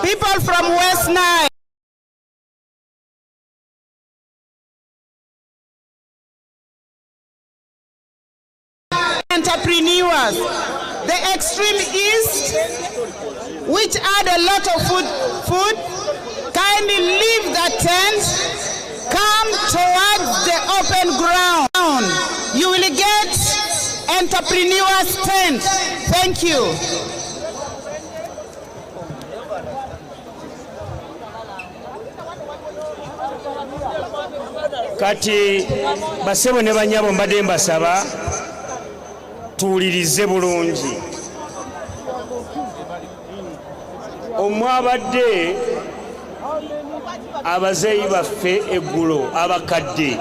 people from West Nile. Entrepreneurs, the extreme east, which add a lot of food, kindly leave that tent, come towards the open ground. You will get entrepreneurs tent. Thank you.
Kati basebo ne banyabo mbadde mbasaba tuwulirize bulungi. omwabadde abazeeyi baffe eggulo abakadde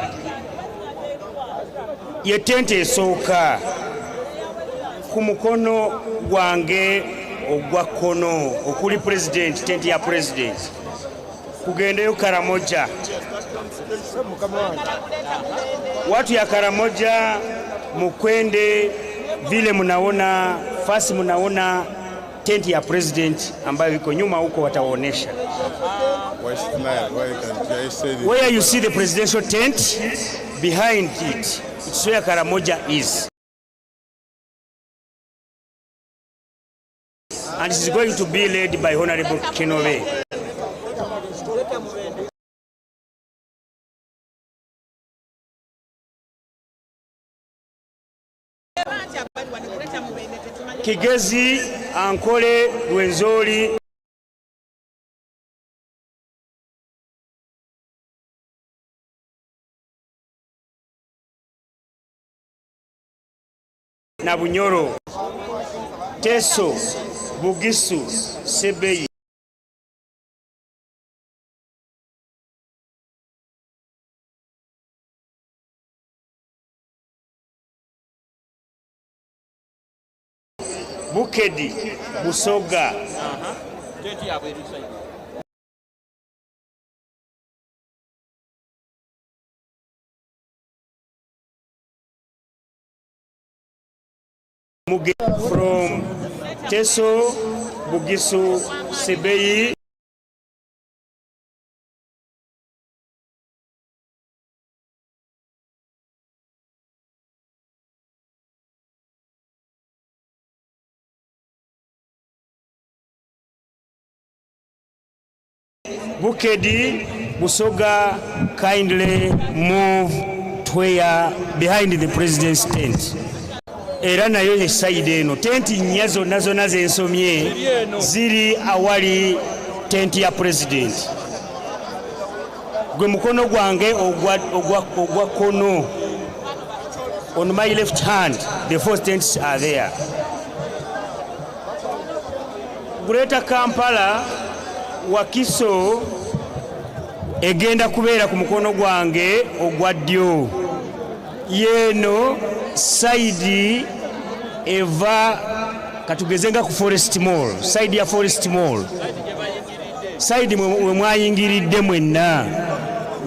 ye tente esooka ku mukono gwange ogwa kkono okuli president tente ya president kugendeyo Karamoja watu ya Karamoja mukwende vile munaona fasi munaona tenti ya president ambayo iko nyuma huko wataonesha. Where you see the presidential tent, behind it, it's where Karamoja is. And it is going to be led by Honorable Kinove. Kigezi Ankole Rwenzori na Bunyoro Teso Bugisu Sebeyi Bukedi Busoga Muge from Teso Bugisu Sebeyi Bukedi Busoga kindly move to where behind the president's tent. Era nayo ye side eno tenti nyazo nazo naze ensomye ziri awali tenti ya president. Gwe mukono gwange ogwa kono. On my left hand the four tents are there. Greater Kampala Wakiso egenda kubeera ku mukono gwange ogwa ddyo yeno side eva katugezenga ku Forest Mall side ya Forest Mall side mwe mwayingiridde mwenna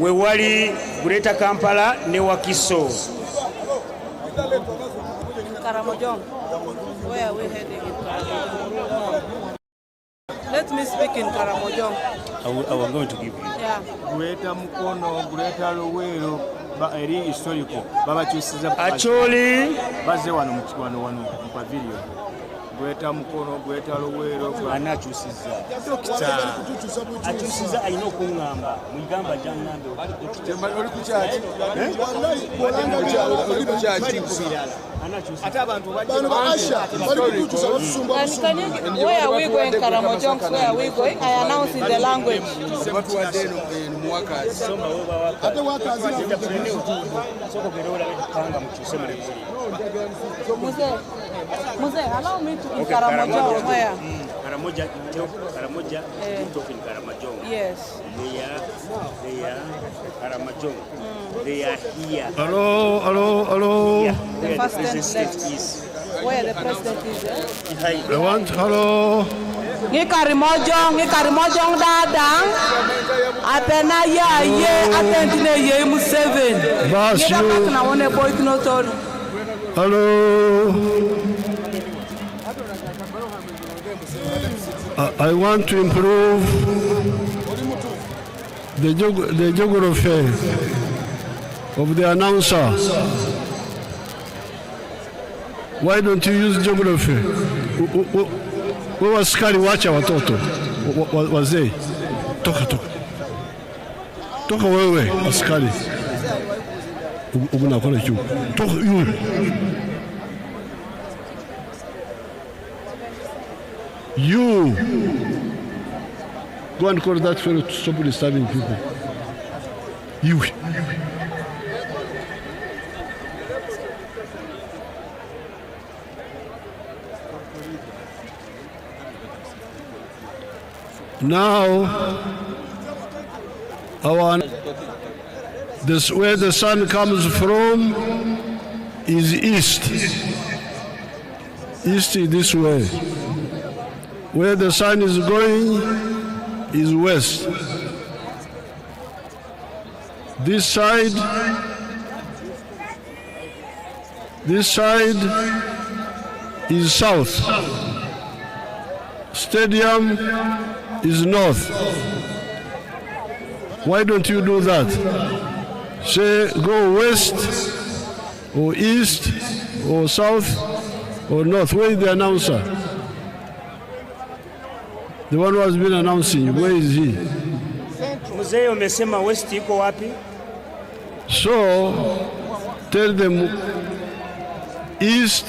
we wali Greater Kampala ne Wakiso.
Karamojong, where are we heading in Karamojong? Let me speak in Karamojong.
I was going to give you.
Yeah.
Greater Mukono, Greater Luwero, eri historical. Baba chusiza.
Actually,
baze wano mu video. Greater Mukono, Greater Luwero,
ana chusiza. Doctor. Achusiza ayina okungamba. Mugamba jangambe.
Oli ku charge. Oli ku charge. Ata abantu
where are we going, Karamojong? Where are we going? I announce in the language. Muse, allow me to in Karamojong. Where?
Karamoja, talking Karamojong.
Yes.
They are Karamojong. They are here.
Hello.
Here,
The first tent left.
Is.
Where the president is?
I want hello.
Ngi Karamojong dadang. Apena ye apentine ye Museveni.
Basu.
Na one boy knotor.
Hello. I want to improve the geography of the announcer. Why don't you use geography? Where was Skari Wacha watoto? Was they? Toka wewe askari. Unakona juu. Toka yule. You go and call that fellow to stop disturbing people. You. Now, this where the sun comes from is east. East is this way. Where the sun is going is west. This side is south. Stadium is north. Why don't you do that? Say go west or east or south or north. Where is the announcer? The one who has been announcing, where is he?
Mzee umesema west iko wapi?
So tell them east,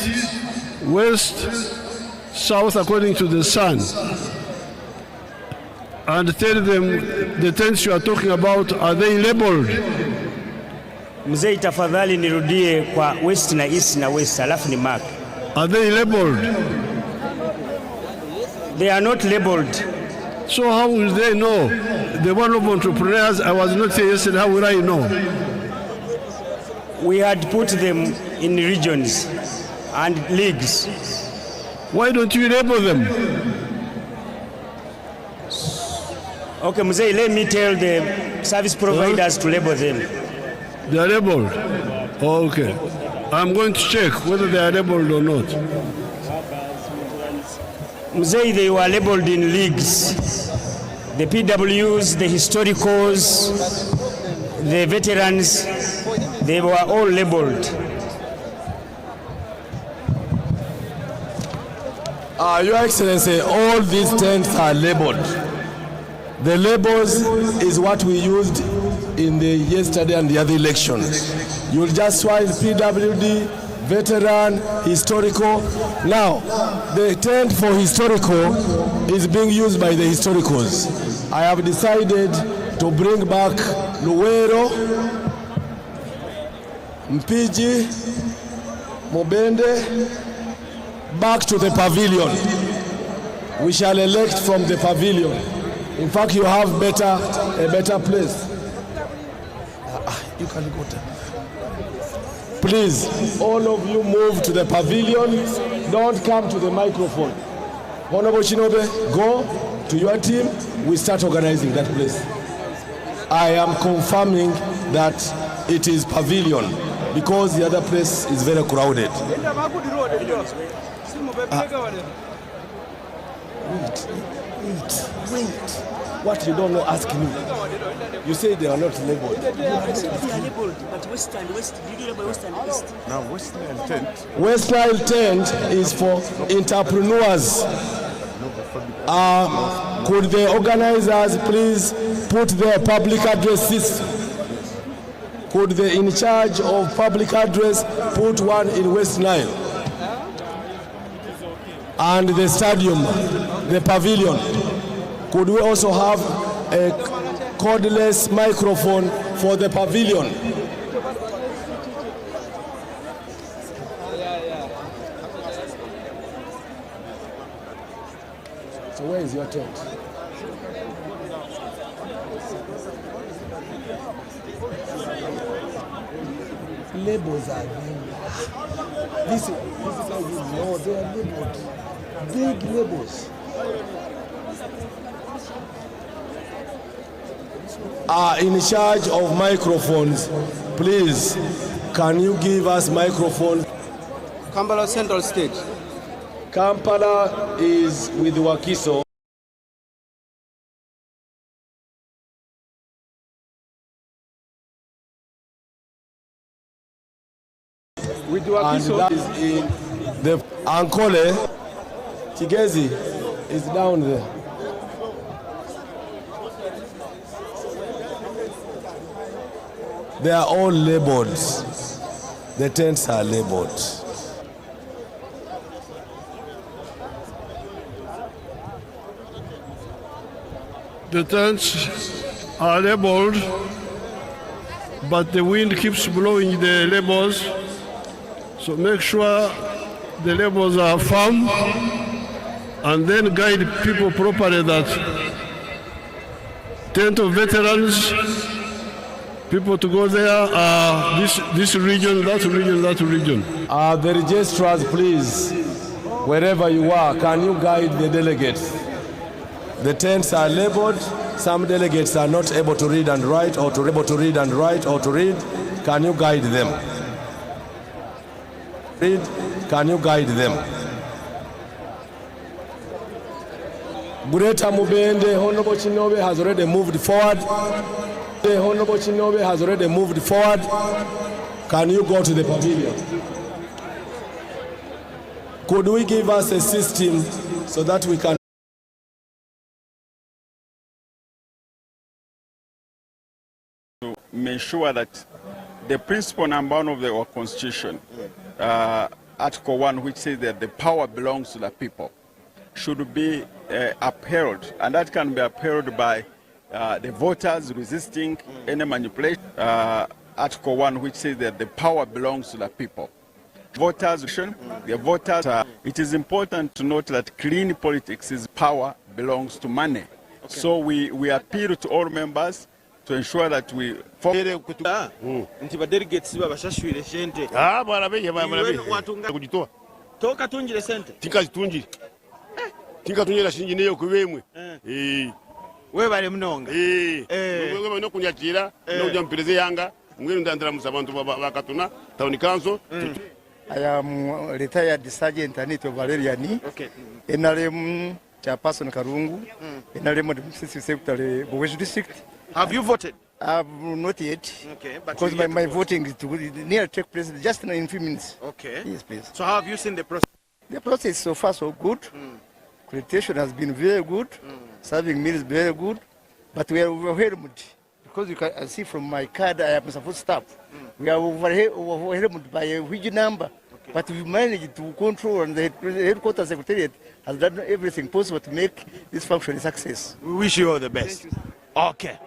west, south according to the sun. And tell them the tents you are talking about, are they labeled?
Mzee tafadhali nirudie kwa west na east na west alafu ni mark.
Are they labeled?
They are not labeled.
So how will they know? The one of entrepreneurs, I was not here yesterday, how will I know?
We had put them in regions and leagues.
Why don't you label them?
Okay, Mzee, let me tell the service providers to label them.
They are labeled? Oh, okay. I'm going to check whether they are labeled or not.
Mzee, they were labeled in leagues. The PWs, the historicals, the veterans, they were all labeled.
Your Excellency, all these tents are labeled. The labels is what we used in the yesterday and the other elections. You'll just swipe PWD, veteran, historical. Now, the tent for historical is being used by the historicals. I have decided to bring back Luwero, Mpiji, Mubende, back to the pavilion. We shall elect from the pavilion. In fact, you have a better place. You can go there. Please, all of you move to the pavilion. Don't come to the microphone. Honorable Shinobe, go to your team. We start organizing that place. I am confirming that it is pavilion because the other place is very crowded. Wait. What you don't know, ask me. You say they are not labeled.
They are labeled, but west and west. Do you label west and east?
Now, West Nile tent.
West Nile tent is for entrepreneurs. Could the organizers please put their public addresses? Could the in charge of public address put one in West Nile? And the stadium, the pavilion. Could we also have a cordless microphone for the pavilion? So where is your tent? Labels are being... This is how you know they are labeled. Big labels. In charge of microphones, please, can you give us microphones?
Kampala Central Stage.
Kampala is with Wakiso.
With Wakiso.
And that is in the Ankole. Kigezi is down there. They are all labeled. The tents are labeled.
The tents are labeled, but the wind keeps blowing the labels. So make sure the labels are firm and then guide people properly that tent of veterans, people to go there, this region, that region, that region.
The registrars, please, wherever you are, can you guide the delegates? The tents are labeled. Some delegates are not able to read and write, or to able to read and write, or to read. Can you guide them? Read. Can you guide them? Greta Mubende, Honorable Chinobe has already moved forward. The Honorable Chinobe has already moved forward. Can you go to the pavilion? Could we give us a system so that we can
to make sure that the principle number 1 of our Constitution, Article 1, which says that the power belongs to the people, should be upheld, and that can be upheld by the voters resisting any manipulation. Article 1, which says that the power belongs to the people. Voters, the voters. It is important to note that clean politics is power belongs to money. Okay. So we appeal to all members to ensure that we
delegates babashashwire sente
kujitoa
toka tunjire sente
tinkazitunjire tinkatunjira shinji neyo kubemwe
we bale mnonga
wewe no kunyakira no kujya mpireze yanga mwiri ndandira musabantu bakatuna town council.
I am retired sergeant Anito Valeriani. Okay. Nrm Chairperson Karungu. Nrm Administrative Secretary Bowesh District.
Have you voted?
Not yet.
Okay, but
because my voting is near take place just in a few minutes.
Okay.
Yes, please.
So how have you seen the process?
The process so far so good. Accreditation has been very good. Serving meal is very good. But we are overwhelmed because you can see from my card I am support staff. We are overwhelmed by a huge number. Okay. But we managed to control, and the headquarters secretariat has done everything possible to make this function a success.
We wish you all the best. Okay.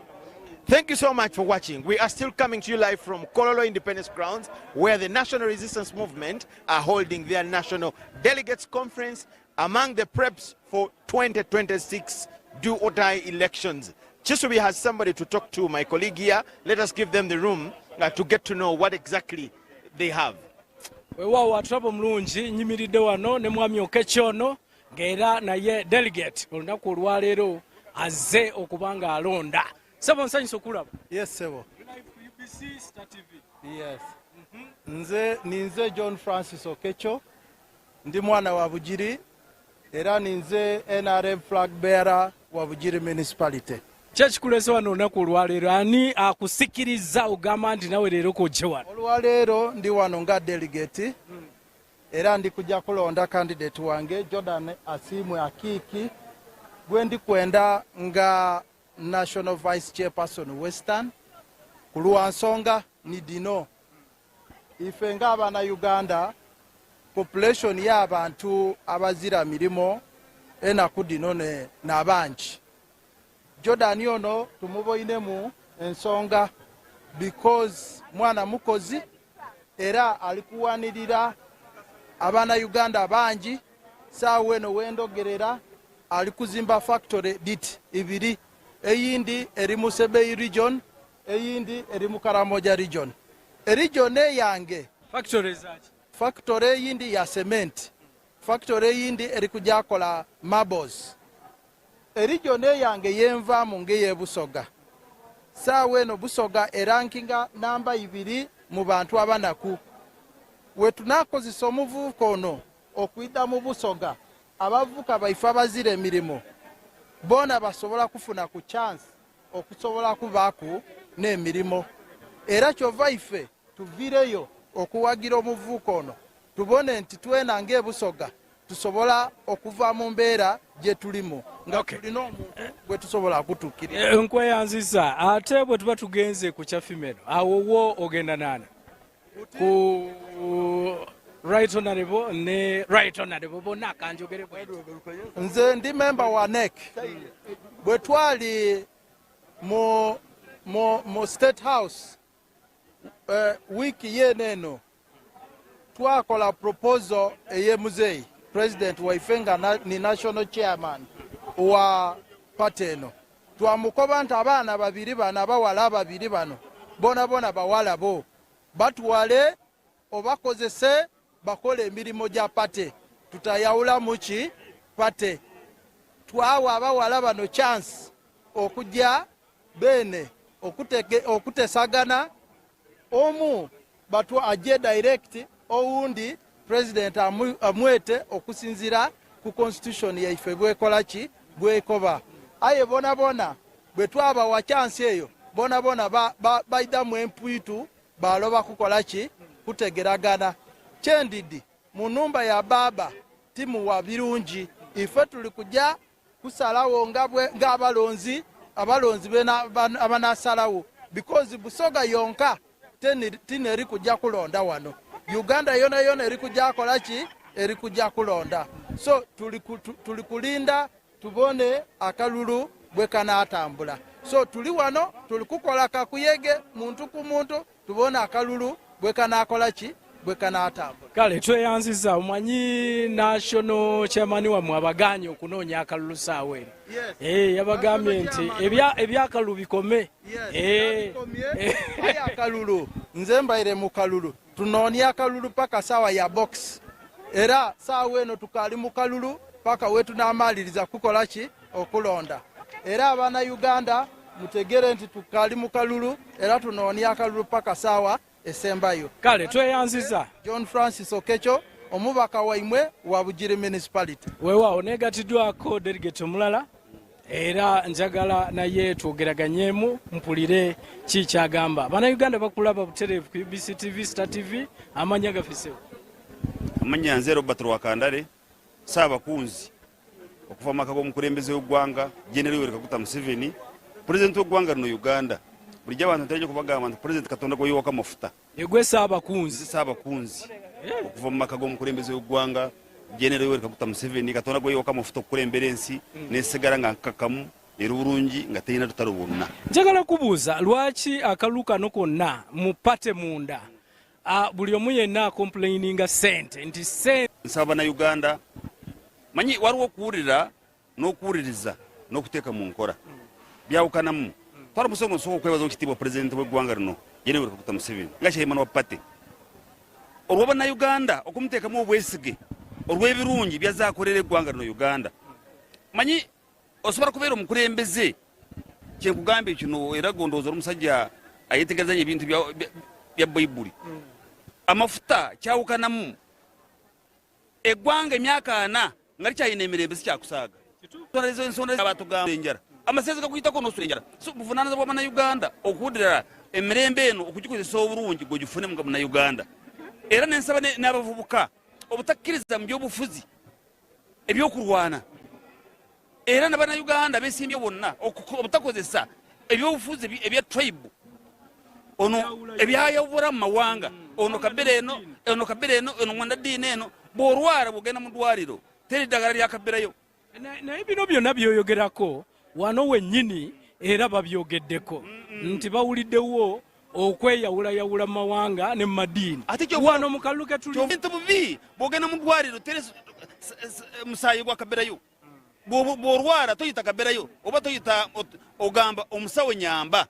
Thank you so much for watching. We are still coming to you live from Kololo Independence Grounds, where the National Resistance Movement are holding their National Delegates Conference among the preps for 2026 do or die elections. Chisubi has somebody to talk to, my colleague here. Let us give them the room to get to know what exactly they have.
Wewa watrabo mlungi nyimiridde wano ne mwami Okechyono ng'era naye delegate olunaku olwaleero azze okubanga alonda. Sebo nsanyusa okulaba.
Yes, Sebo.
UBC Star TV.
Yes. Ninze John Francis Okecho, ndi mwana wa Bugiri, era ninze NRM flag bearer wa Bugiri municipality.
Kyekikulese wano olunaku olwaleero ani akusikiriza ogamba nti nawe leero kojje wano?
Olwaleero ndi wano nga delegate era ndi kujja kulonda candidate wange Jordan Asimwe Akiki gwe ndi kwenda nga National Vice Chairperson Western kulwa nsonga ni dino ife nga abana Uganda population y'abantu abazira mirimo enaku dino n'abangi. Jordan ono tumuboinemu ensonga because mwana mukozi era alikuwanirira abana Uganda bangi saawa eno wendogerera alikuzimba factory dit ibiri, eyindi eri Museveni region, eyindi eri mu Karamoja region. Region yange factory eyindi ya cement, factory eyindi eri kujakola marbles. Region yange yenva mu ngeye Busoga. Saawa eno Busoga erankinga namba 2 mu bantu abanaku. We tunakozesa omuvubuka ono okwidda mu Busoga, abavubuka baife abazira emirimu bona basobola kufuna ku chance okusobola kubaaku n'emirimo. Era kyova ife tuvireyo okuwagira omuvubuka ono tubone nti twena ng'ebusoga tusobola okuva mu mbeera gye tulimu nga tulina omuntu gwe tusobola kutuukirira.
Nkweyanziza ate bwe tuba tugenze ku kyafimeno awo wo ogenda nani ku right honorable ne right honorable bonna kanjogere bwetu.
Nze ndi member wa NEC bwe twali mu State House wiki yeneno twakola proposal eye Muzeyi president waife nga ni national chairman wa party eno twamukoba nti abaana babiri bano abawala babiri bano bona bawala bo batwale obakozese bakole emirimu gya pate tutayawula muki pate twawa abawala bano chance okujja bene okutesagana omu batu ajje direct oundi president amwete okusinzira ku constitution yaife bwekolaki bwekoba aye bona bwetwaba wa chance eyo bona baidamu empwitu baloba kukolaki kutegeragana kyendidi mu numba ya baba timu wa birungi ife tuli kujja kusalawo ng'abalonzi bena abanasalawo because Busoga yonka tineri kujja kulonda wano Uganda yona eri kujja kolaki eri kujja kulonda so tuli kulinda tubone akalulu bwekana atambula so tuli wano tuli kukola kakuyege muntu ku muntu tubone akalulu bwekana akolaki bwekana atambula
kale tweyanziza omanyi national chairman wa mwabaganye okunoonya akalulu saawe yabagambye nti ebyakalulu bikome
akalulu nze mbaire mu kalulu tunoonya akalulu paka sawa ya box era saawa eno tukali mu kalulu paka wetu n'amaliriza kukolaki okulonda era abaana Uganda mutegere nti tukali mu kalulu era tunoonya akalulu paka sawa esembayo
kale tweyanziza
John Francis Okecho omubaka waimwe wa Bugiri municipality
weewaawo negatiddwako delegate omulala era njagala naye twogeraganyemu mpulire kikyagamba bana Uganda bakulaba butereevu ku UBC TV Star TV amanya gafisewo
amanya nze Robert Rwakandale Saabakunzi okuva maka g'omukulembeze w'eggwanga General Yoweri Kaguta Museveni president w'eggwanga lino Uganda bulijja abantu nterejo kubagamba nti president Katonda gwe yoka mafuta
yegwe Saabakunzi
okuva maka g'omukulembeze w'eggwanga General Yoweri Kaguta Museveni Katonda gwe yoka mafuta okukulembera ensi nesigala nga nkakamu era bulungi nga terina tutalo bwonna
njagala kubuuza lwaki akalulu kano konna mupate munda buli omu yenna complaininga sente nti sente
nsaba na Uganda manyi waliwo okuwulira n'okuwuliriza n'okuteeka mu nkola byawukanamu twala musonga nsooka okwebaza ekitiibwa pulezidenti w'eggwanga lino Yoweri Kaguta Museveni nga chairman wa pate olw'Abannayuganda okumuteekamu obwesige olw'ebirungi byazze akolera eggwanga lino Uganda manyi osobola kubeera omukulembeze kyenkugambye kino era gondooza omusajja ayetegerezanya ebintu bya Bayibuli amafuta kyawukanamu eggwanga emyaka 4 nga likyayina emirembe sikyakusaaga twalezo ensonda abatugamba enjala amasezi gakuyitako n'osula enjala so buvunaanyizibwa bw'Abannayuganda okuwulira emirembe eno okugikozesa obulungi gwegifune mu Bannayuganda era nensaba n'abavubuka obutakkiriza mu byobufuzi ebyokulwana era n'Abannayuganda beesimbye bonna obutakozesa ebyobufuzi ebya tribe ono ebyayawula mu mawanga ono kabira eno eno mwanda ddiini eno bw'olwala bw'ogenda mu ddwaliro teri ddagala lyakabirayo
naye bino byonna byoyogerako wano wennyini era babyogeddeko nti bawuliddewo okweyawulayawula mu mawanga ne mu madiini wano mu kalulu ke tuli
bintu bubi bw'ogenda mu ddwaliro teri musaayi gwakabirayo bw'olwala toyita kabirayo oba toyita ogamba omusawo nyamba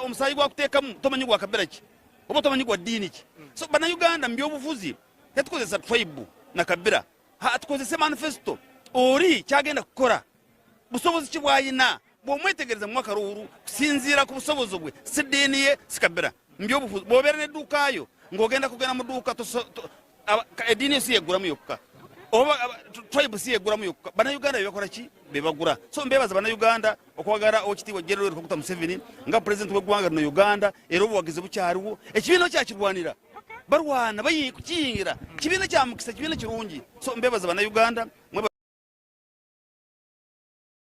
omusaayi gwakuteekamu tomanyi gwakabira ki oba tomanyi gwa ddiini ki so Bannayuganda mu byobufuzi tetukozesa tribe na kabira tukozese manifesto oli kyagenda kukola busobozi ki bwayina bw'omwetegereza mu mwaka luulu kusinziira ku busobozi bwe si ddiini ye si kabira mu byobufuzi bw'obeera n'edduukaayo ng'ogenda kugenda mu dduuka eddiini si yeggulamu yokka oba tribe si yeggulamu yokka Bannayuganda bebakola ki bebagula so mbebaza Bannayuganda okwagala okitiibwa General Yoweri Kaguta Museveni nga pulezidenti w'eggwanga lino Uganda era obuwagizi bukyaliwo ekibiina kyakirwanira barwana kiyingira kibiina kya mukisa kibiina kirungi so mbebaza Bannayuganda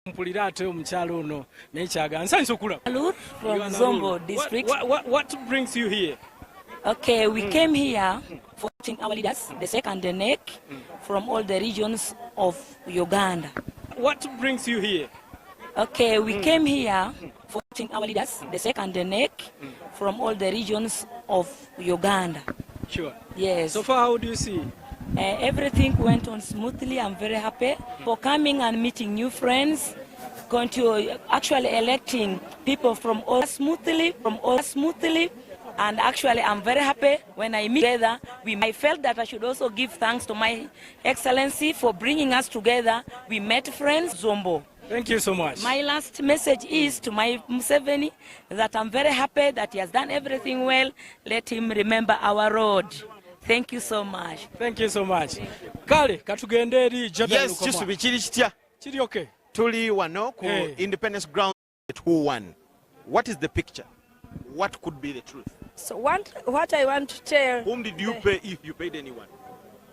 mpulira ate omukyalo ono naye kyaga nsanyisa okulaba
from Zombo district.
What brings you here?
Okay, we came here for voting our leaders, the second the neck, from all the regions of Uganda.
What brings you here?
Okay, we came here for voting our leaders, the second the neck, from all the regions of Uganda.
Sure.
Yes.
So far, how do you see?
Everything went on smoothly. I'm very happy for coming and meeting new friends going to actually electing people from all smoothly, and actually I'm very happy when I meet together. I felt that I should also give thanks to my excellency for bringing us together. We met friends, Zombo.
Thank you so much.
My last message is to my Museveni that I'm very happy that he has done everything well. Let him remember our road. Thank you so much.
Thank you so much. Kale, katugenderi Jordan.
Yes, just be chiri
okay.
Tuli wano ku Independence Ground who won. What is the picture? What could be the truth?
So what I want to tell...
Whom did you pay, if you paid anyone?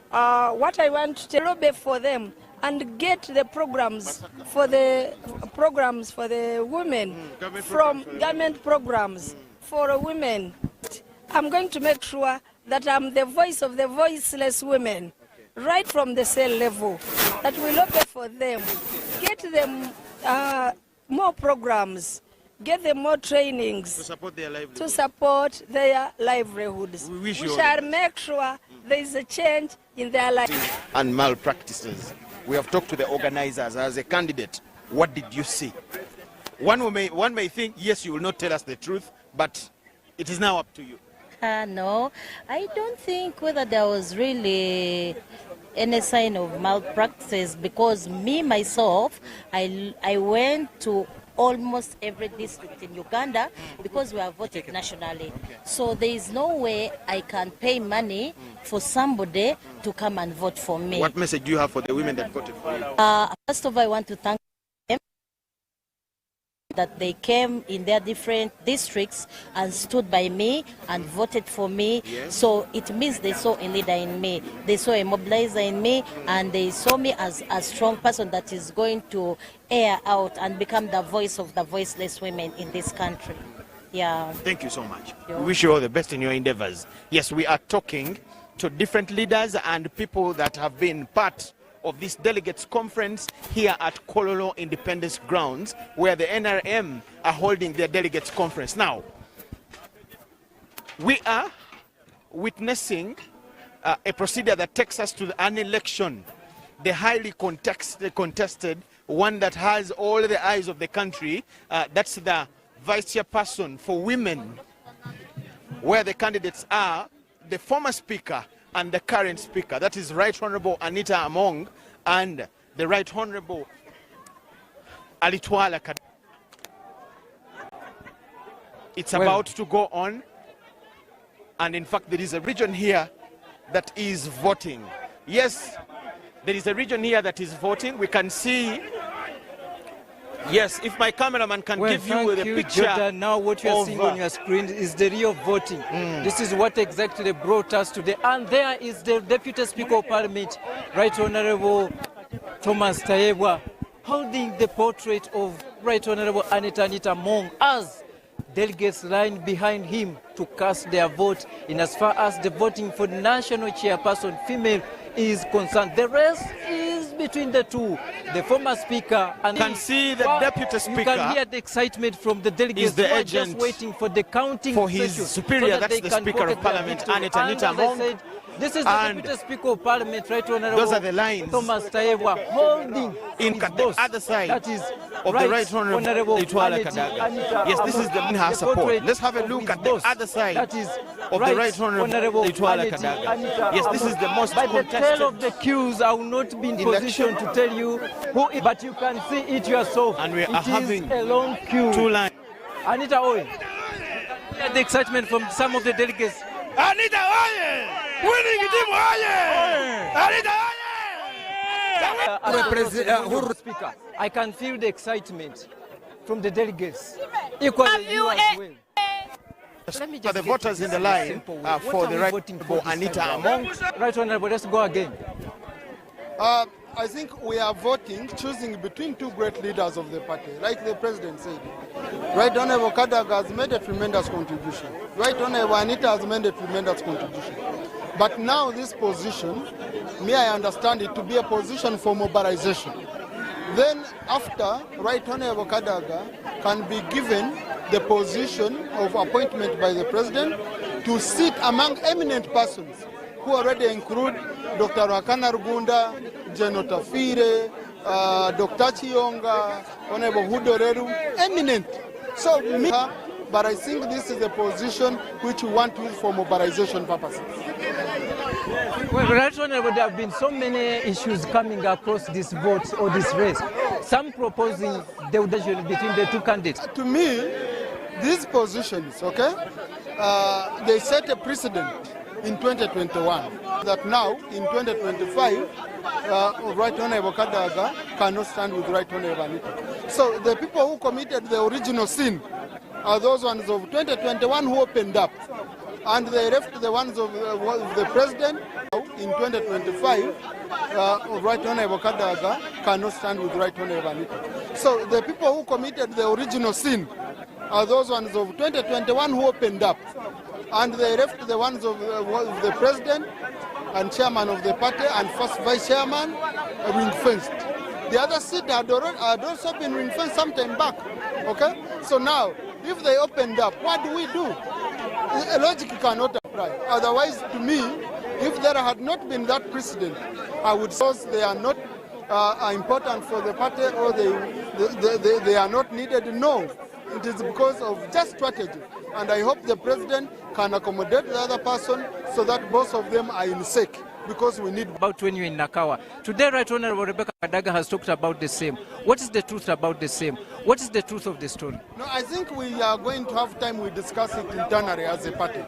What I want to tell for them and get the programs for the women from government programs for women. I'm going to make sure that I'm the voice of the voiceless women, right from the cell level, that we look for them, get them more programs, get them more trainings to support their livelihoods. We shall make sure there is a change in their life.
And malpractices. We have talked to the organizers. As a candidate, what did you see? One may think, yes, you will not tell us the truth, but it is now up to you.
No, I don't think whether there was really any sign of malpractices, because me, myself, I went to almost every district in Uganda because we are voted nationally. So there is no way I can pay money for somebody to come and vote for me.
What message do you have for the women that voted for you?
First of all, I want to thank them that they came in their different districts and stood by me and voted for me. Yes. So it means they saw a leader in me, they saw a mobilizer in me, and they saw me as a strong person that is going to air out and become the voice of the voiceless women in this country. Yeah.
Thank you so much. We wish you all the best in your endeavors. Yes, we are talking to different leaders and people that have been part of this delegates conference here at Kololo Independence Grounds, where the NRM are holding their delegates conference. Now, we are witnessing a procedure that takes us to an election, the highly contested one that has all the eyes of the country. That's the vice chairperson for women, where the candidates are the former speaker and the current speaker. That is Right Honorable Anita Among and the Right Honorable Alitwala Kad. It's about to go on, and in fact there is a region here that is voting. Yes, there is a region here that is voting. We can see. Yes, if my cameraman can give you the picture.
Jordan, now what you are seeing on your screen is the real voting. This is what exactly brought us today. And there is the Deputy Speaker of Parliament, Right Honorable Thomas Tayebwa, holding the portrait of Right Honorable Anita Among as delegates line behind him to cast their vote in as far as the voting for national chairperson female is concerned. The rest is between the two, the former speaker and...
You can see the deputy speaker.
You can hear the excitement from the delegates
is the
who are
agent
just waiting for the counting
for his superior,
so that
that's the Speaker of Parliament, Anita Among.
This is the Deputy Speaker of Parliament, Right Honorable
those are the lines.
Thomas Tayebwa, holding
in the other side
that is
of the Right Honorable Litwala Kadaga. Yes, this is the her support. Let's have a look at the other side of the Right Honorable Litwala Kadaga. Yes, this is the most contested.
By the tail of the queues, I will not be in position to tell you who, but you can see it yourself.
And we are having
a long queue.
Two lines.
Anita Oye, the excitement from some of the delegates.
Anita Oye! Winning team Oye! Anita Oye!
Speaker, I can feel the excitement from the delegates. Equally, you as well.
For the voters in the line for the Right Honorable Anita Among.
Right Honorable, let's go again.
I think we are voting, choosing between two great leaders of the party, like the President said. Right Honorable Kadaga has made a tremendous contribution. Right Honorable Anita has made a tremendous contribution. But now this position, I understand it to be a position for mobilization. Then after, Right Honorable Kadaga can be given the position of appointment by the President to sit among eminent persons who already include Dr. Rakana Rugunda, General Tafire, Dr. Chiyonga, Honorable Hudoreru, eminent. So, but I think this is a position which we want to use for mobilization purposes.
Well, right on, there have been so many issues coming across this vote or this race. Some proposing the division between the two candidates.
To me, these positions, okay, they set a precedent in 2021 that now in 2025, Right Honorable Kadaga cannot stand with Right Honorable Anita. So the people who committed the original sin are those ones of 2021 who opened up, and they left the ones of the president. In 2025, Right Honorable Kadaga cannot stand with Right Honorable Anita. So the people who committed the original sin are those ones of 2021 who opened up, and they left the ones of the president and chairman of the party and first vice chairman ring-fenced. The other seat had also been ring-fenced some time back. Okay? So now, if they opened up, what do we do? Logic cannot apply. Otherwise, to me, if there had not been that precedent, I would say they are not important for the party or they are not needed. No, it is because of just strategy. And I hope the president can accommodate the other person so that both of them are in sync, because we need...
About when you're in Nakawa. Today, Right Honorable Rebecca Kadaga has talked about the same. What is the truth about the same? What is the truth of the story?
No, I think we are going to have time we discuss it internally as a party.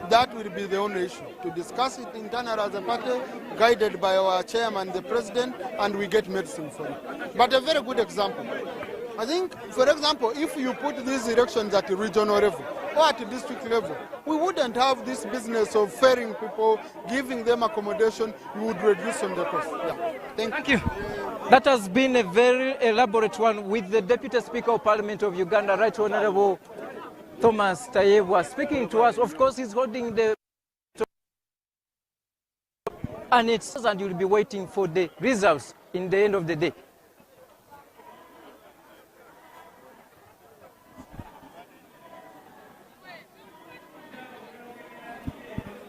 That will be the only issue, to discuss it internally as a party, guided by our chairman, the president, and we get medicine for it. But a very good example. I think, for example, if you put these elections at the regional level or at the district level, we wouldn't have this business of ferrying people, giving them accommodation. We would reduce on the cost. Yeah. Thank you.
That has been a very elaborate one with the Deputy Speaker of Parliament of Uganda, Right Honorable Thomas Tayebwa, speaking to us. Of course, he's holding the... and you'll be waiting for the results in the end of the day.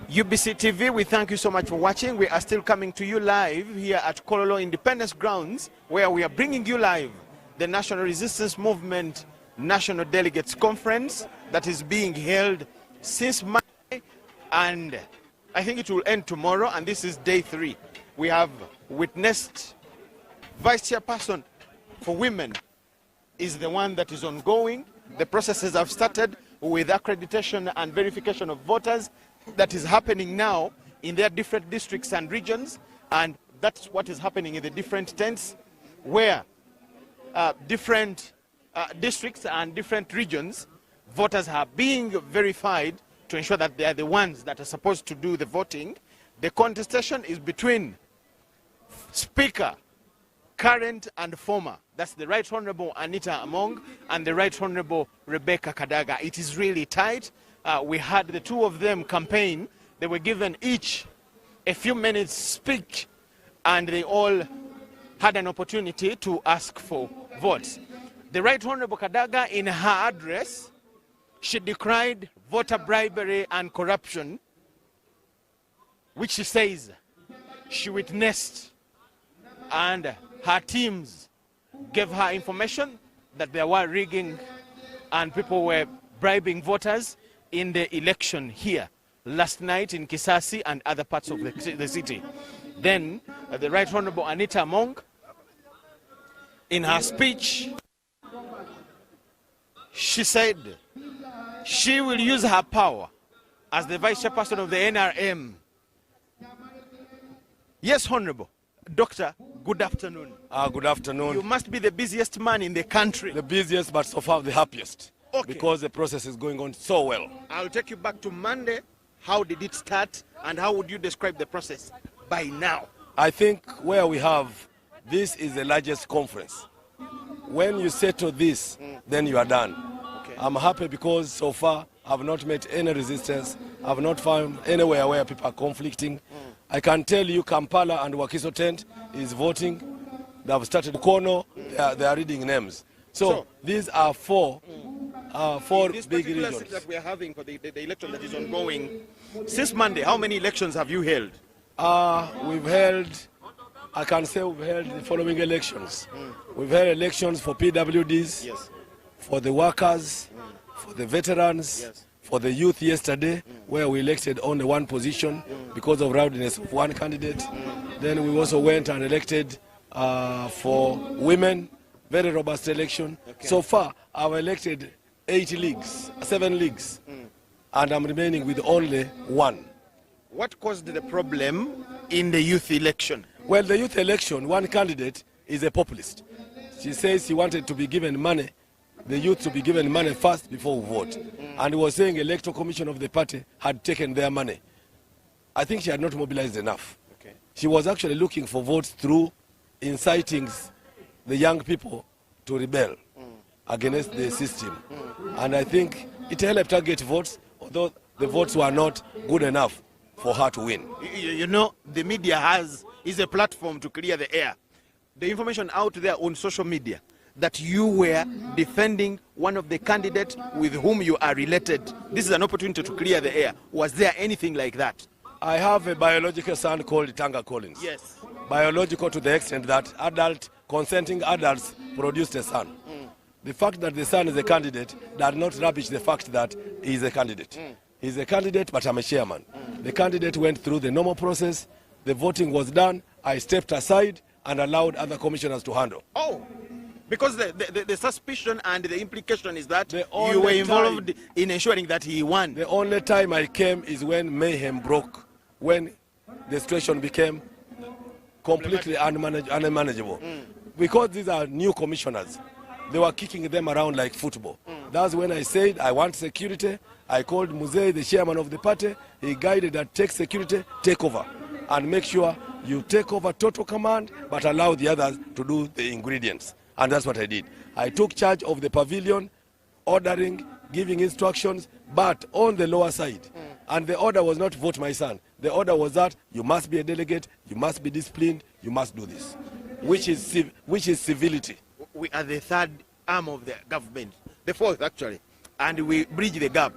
UBC TV, we thank you so much for watching. We are still coming to you live here at Kololo Independence Grounds, where we are bringing you live the National Resistance Movement National Delegates Conference that is being held since Monday, and I think it will end tomorrow, and this is day 3. We have witnessed Vice Chairperson for Women is the one that is ongoing. The processes have started with accreditation and verification of voters. That is happening now in their different districts and regions, and that's what is happening in the different tents where different districts and different regions, voters are being verified to ensure that they are the ones that are supposed to do the voting. The contestation is between Speaker, current and former. That's the Right Honorable Anita Among and the Right Honorable Rebecca Kadaga. It is really tight. We had the two of them campaign. They were given each a few minutes speak, and they all had an opportunity to ask for votes. The Right Honorable Kadaga, in her address, she decried voter bribery and corruption, which she says she witnessed, and her teams gave her information that there were rigging and people were bribing voters in the election here last night in Kisasi and other parts of the city. Then the Right Honorable Anita Among, in her speech, she said she will use her power as the Vice Chairperson of the NRM. Yes, Honorable. Doctor, good afternoon.
Good afternoon.
You must be the busiest man in the country.
The busiest, but so far the happiest.
Okay.
Because the process is going on so well.
I'll take you back to Monday. How did it start, and how would you describe the process by now?
I think where we have, this is the largest conference. When you settle this, then you are done.
Okay.
I'm happy because so far I've not met any resistance. I've not found anywhere where people are conflicting. I can tell you Kampala and Wakiso tent is voting. They have started Kono, they are reading names. So these are four
this
big
particular
regions.
seat that we are having for the election that is ongoing, since Monday, how many elections have you held?
We've held I can say we've held the following elections. We've held elections for PWDs,
Yes.
for the workers, for the veterans, for the youth yesterday, where we elected only one position because of rowdiness of one candidate. Then we also went and elected for women, very robust election. So far, I've elected 7 leagues, and I'm remaining with only one.
What caused the problem in the youth election?
Well, the youth election, one candidate is a populist. She says she wanted to be given money, the youth to be given money first before we vote. And was saying electoral commission of the party had taken their money. I think she had not mobilized enough. She was actually looking for votes through inciting the young people to rebel against the system. And I think it helped her get votes, although the votes were not good enough for her to win.
You know, the media is a platform to clear the air. The information out there on social media that you were defending one of the candidates with whom you are related. This is an opportunity to clear the air. Was there anything like that?
I have a biological son called Tanga Collins.
Yes.
Biological to the extent that consenting adults produced a son. The fact that the son is a candidate does not rubbish the fact that he is a candidate. He's a candidate, but I'm a chairman. The candidate went through the normal process. The voting was done. I stepped aside and allowed other commissioners to handle.
Oh, because the suspicion and the implication is that you were involved in ensuring that he won.
The only time I came is when mayhem broke, when the situation became completely unmanageable. Because these are new commissioners, they were kicking them around like football. That's when I said I want security. I called Museveni, the chairman of the party. He guided that take security, take over, and make sure you take over total command, but allow the others to do the ingredients. And that's what I did. I took charge of the pavilion, ordering, giving instructions, but on the lower side. And the order was not vote my son. The order was that you must be a delegate, you must be disciplined, you must do this, which is civility.
We are the third arm of the government, the fourth actually, and we bridge the gap.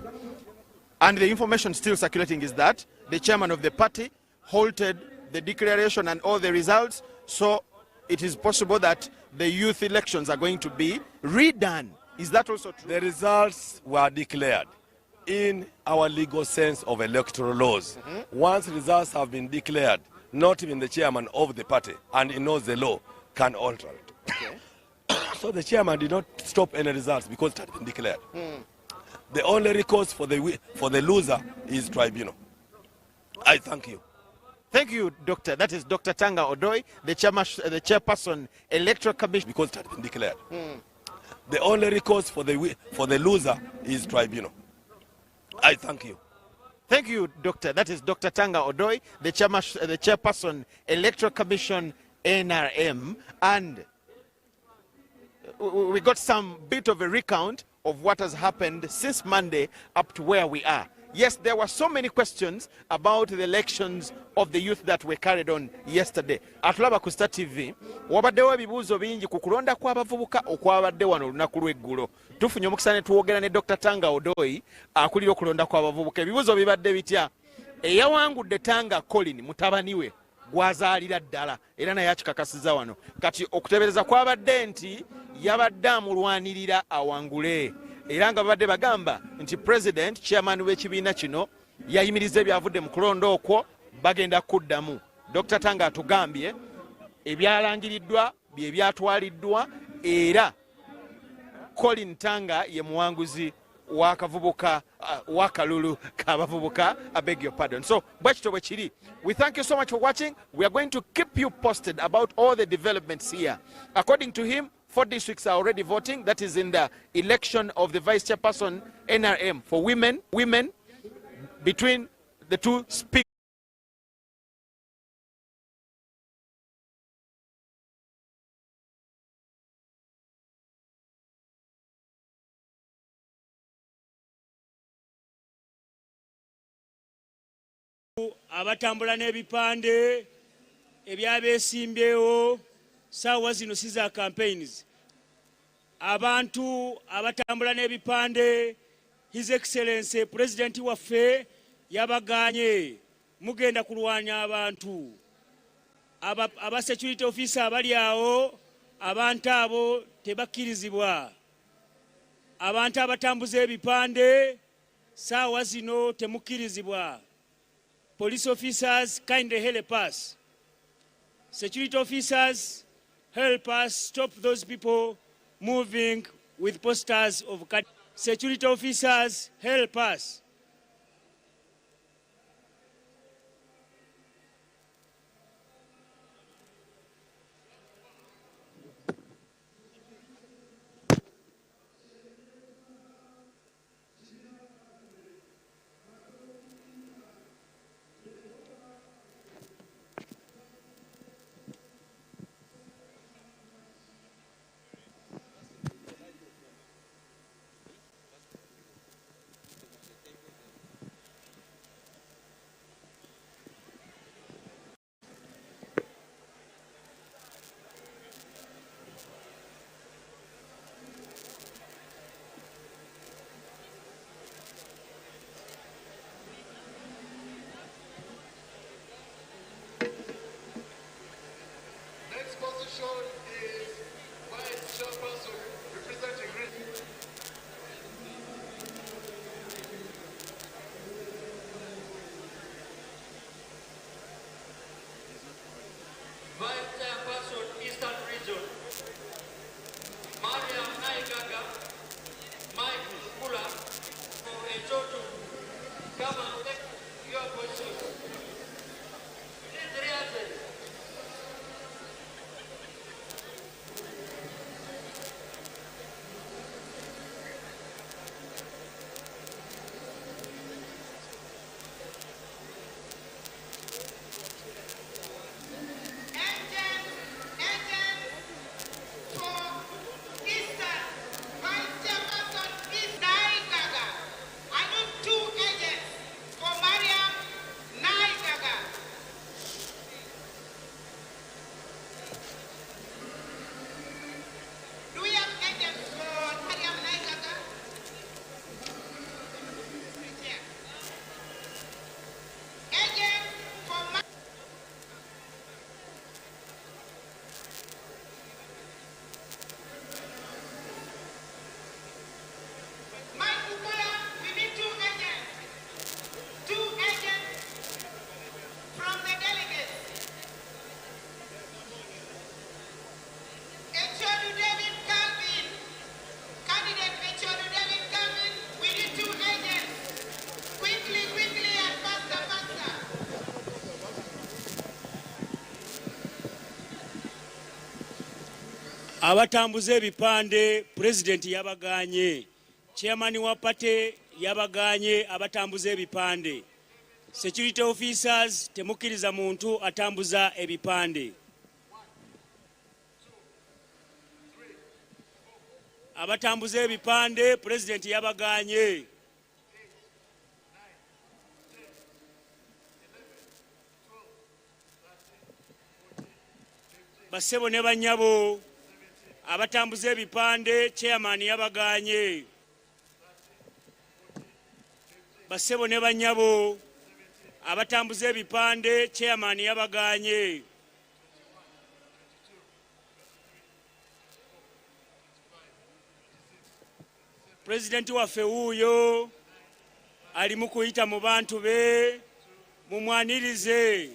And the information still circulating is that the chairman of the party halted the declaration and all the results, so it is possible that the youth elections are going to be redone. Is that also true?
The results were declared in our legal sense of electoral laws. Once results have been declared, not even the chairman of the party, and he knows the law, can alter it. So the chairman did not stop any results because it had been declared. The only recourse for the loser is tribunal. I thank you.
Thank you, Doctor. That is Dr. Tanga Odoi, the chairperson, Electoral Commission.
Because it had been declared. The only recourse for the loser is tribunal. I thank you.
Thank you, Doctor. That is Dr. Tanga Odoi, the chairperson, Electoral Commission, NRM. And we got some bit of a recount of what has happened since Monday up to where we are. Yes, there were so many questions about the elections of the youth that were carried on yesterday. Atulaba ku Star TV, wabaddewo ebibuuzo bingi ku kulonda kw'abavubuka okwabadde wano olunaku lw'eggulo. Tufunye omukisa ne tuwogera ne Dr. Tanga Odoi akulira okulonda kw'abavubuka. Ebibuuzo bibadde bitya? Eyawangudde Tanga Colin mutabani we gwazaalira ddala era naye akikakasiza wano. Kati okutebereza kwabadde nti yabadde amulwanirira awangule. Era nga babadde bagamba nti president chairman w'ekibiina kino yayimiriza ebyavudde mu kulonda okwo bagenda kuddamu. Dr. Tanga atugambye ebyalangiriddwa bye byatwaliddwa era Colin Tanga ye muwanguzi wakavubuka wakalulu kabavubuka. I beg your pardon. So bwekito bwe kiri. We thank you so much for watching. We are going to keep you posted about all the developments here. According to him, 4 districts are already voting. That is in the election of the vice chairperson NRM for women between the two speakers.
Abatambula n'ebipande ebyabeesimbyewo saawa zino si za campaigns. Abantu abatambula n'ebipande, His Excellency President waffe yabaganye mugenda kulwanya abantu. aba security officer abali awo abantu abo tebakkirizibwa. Abantu abatambuza ebipande saawa zino temukkirizibwa. Police officers, kindly help us. Security officers, help us stop those people moving with posters of security officers, help us. Abatambuza ebipande president yabaganye, chairman wa party yabaganye abatambuza ebipande. Security officers temukiriza muntu atambuza ebipande. Abatambuza ebipande president yabaganye. Basebo ne banyabo abatambuza ebipande chairman yabaganye. Basebo ne banyabo abatambuza ebipande chairman yabaganye. President waffe wuuyo ali mu kuyita mu bantu be mumwanirize.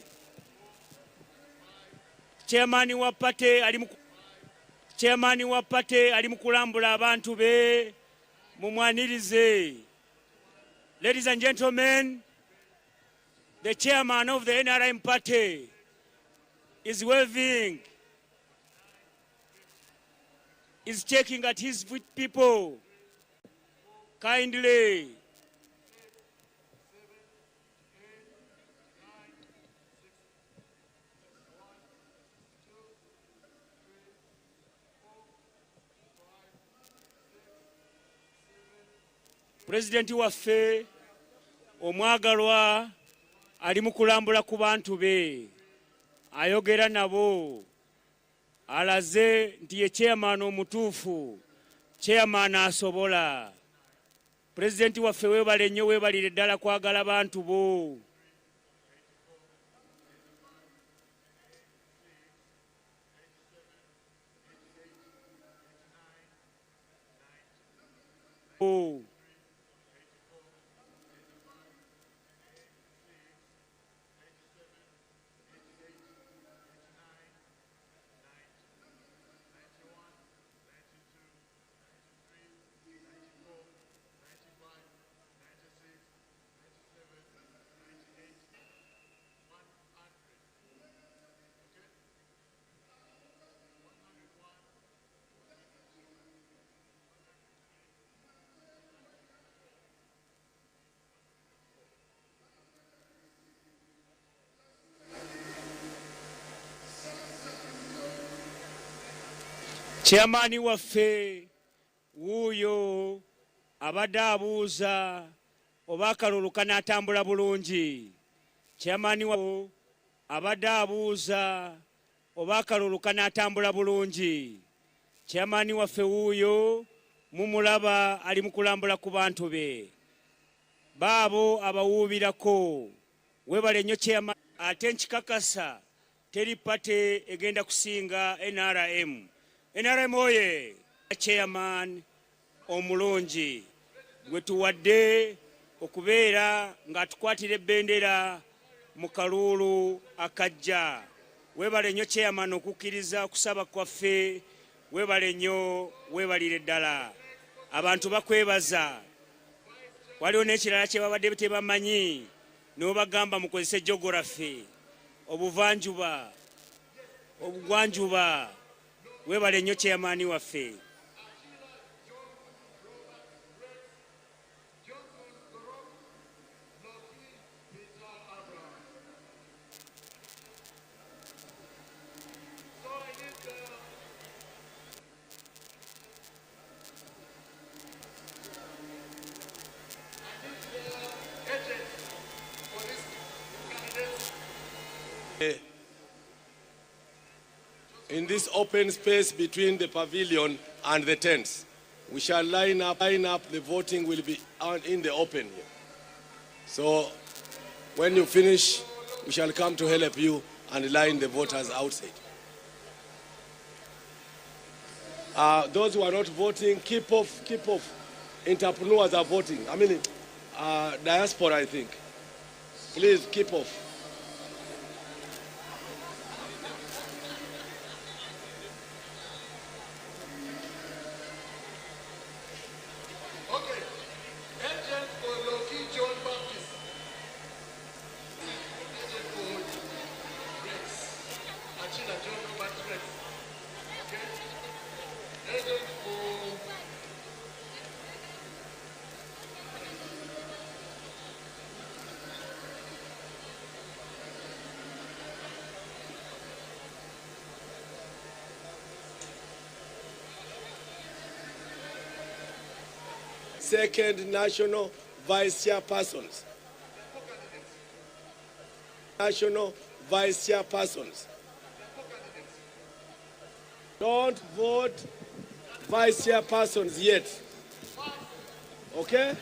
Chairman wa party ali mu kulambula abantu be mumwanirize. Ladies and gentlemen, the chairman of the NRM party is waving, is checking at his people. Kindly. President waffe omwagalwa ali mu kulambula ku bantu be, ayogera nabo, alaze nti ye chairman omutuufu, chairman asobola. President waffe weebale nnyo, weebalire ddala kwagala bantu bo. Oh. Chairman waffe wuuyo abadde abuuza oba akalulu kanaatambula bulungi. Chairman wa abadde abuuza oba akalulu kanaatambula bulungi. Chairman waffe wuuyo mumulaba ali mu kulambula ku bantu be. Baabo abawuubirako webale nnyo chairman. Ate nkikakasa teri pate egenda kusinga NRM. NRM oye, chairman omulungi gwe tuwadde okubeera ng'atukwatira ebbendera mu kaluulu akajja. Weebale nnyo chairman okukkiriza okusaba kwaffe, weebale nnyo, weebalire ddala. Abantu bakwebaza. Waliwo n'ekirala kye babadde tebamanyi n'obagamba mukozese geography, obuvanjuba, obugwanjuba. Webale nnyo chairman waffe.
In this open space between the pavilion and the tents, we shall line up. The voting will be in the open here. So when you finish, we shall come to help you and line the voters outside. Those who are not voting, keep off. Entrepreneurs are voting. I mean, diaspora, I think. Please keep off. Second national vice chairpersons. National vice chairpersons. Don't vote vice chairpersons yet. Okay?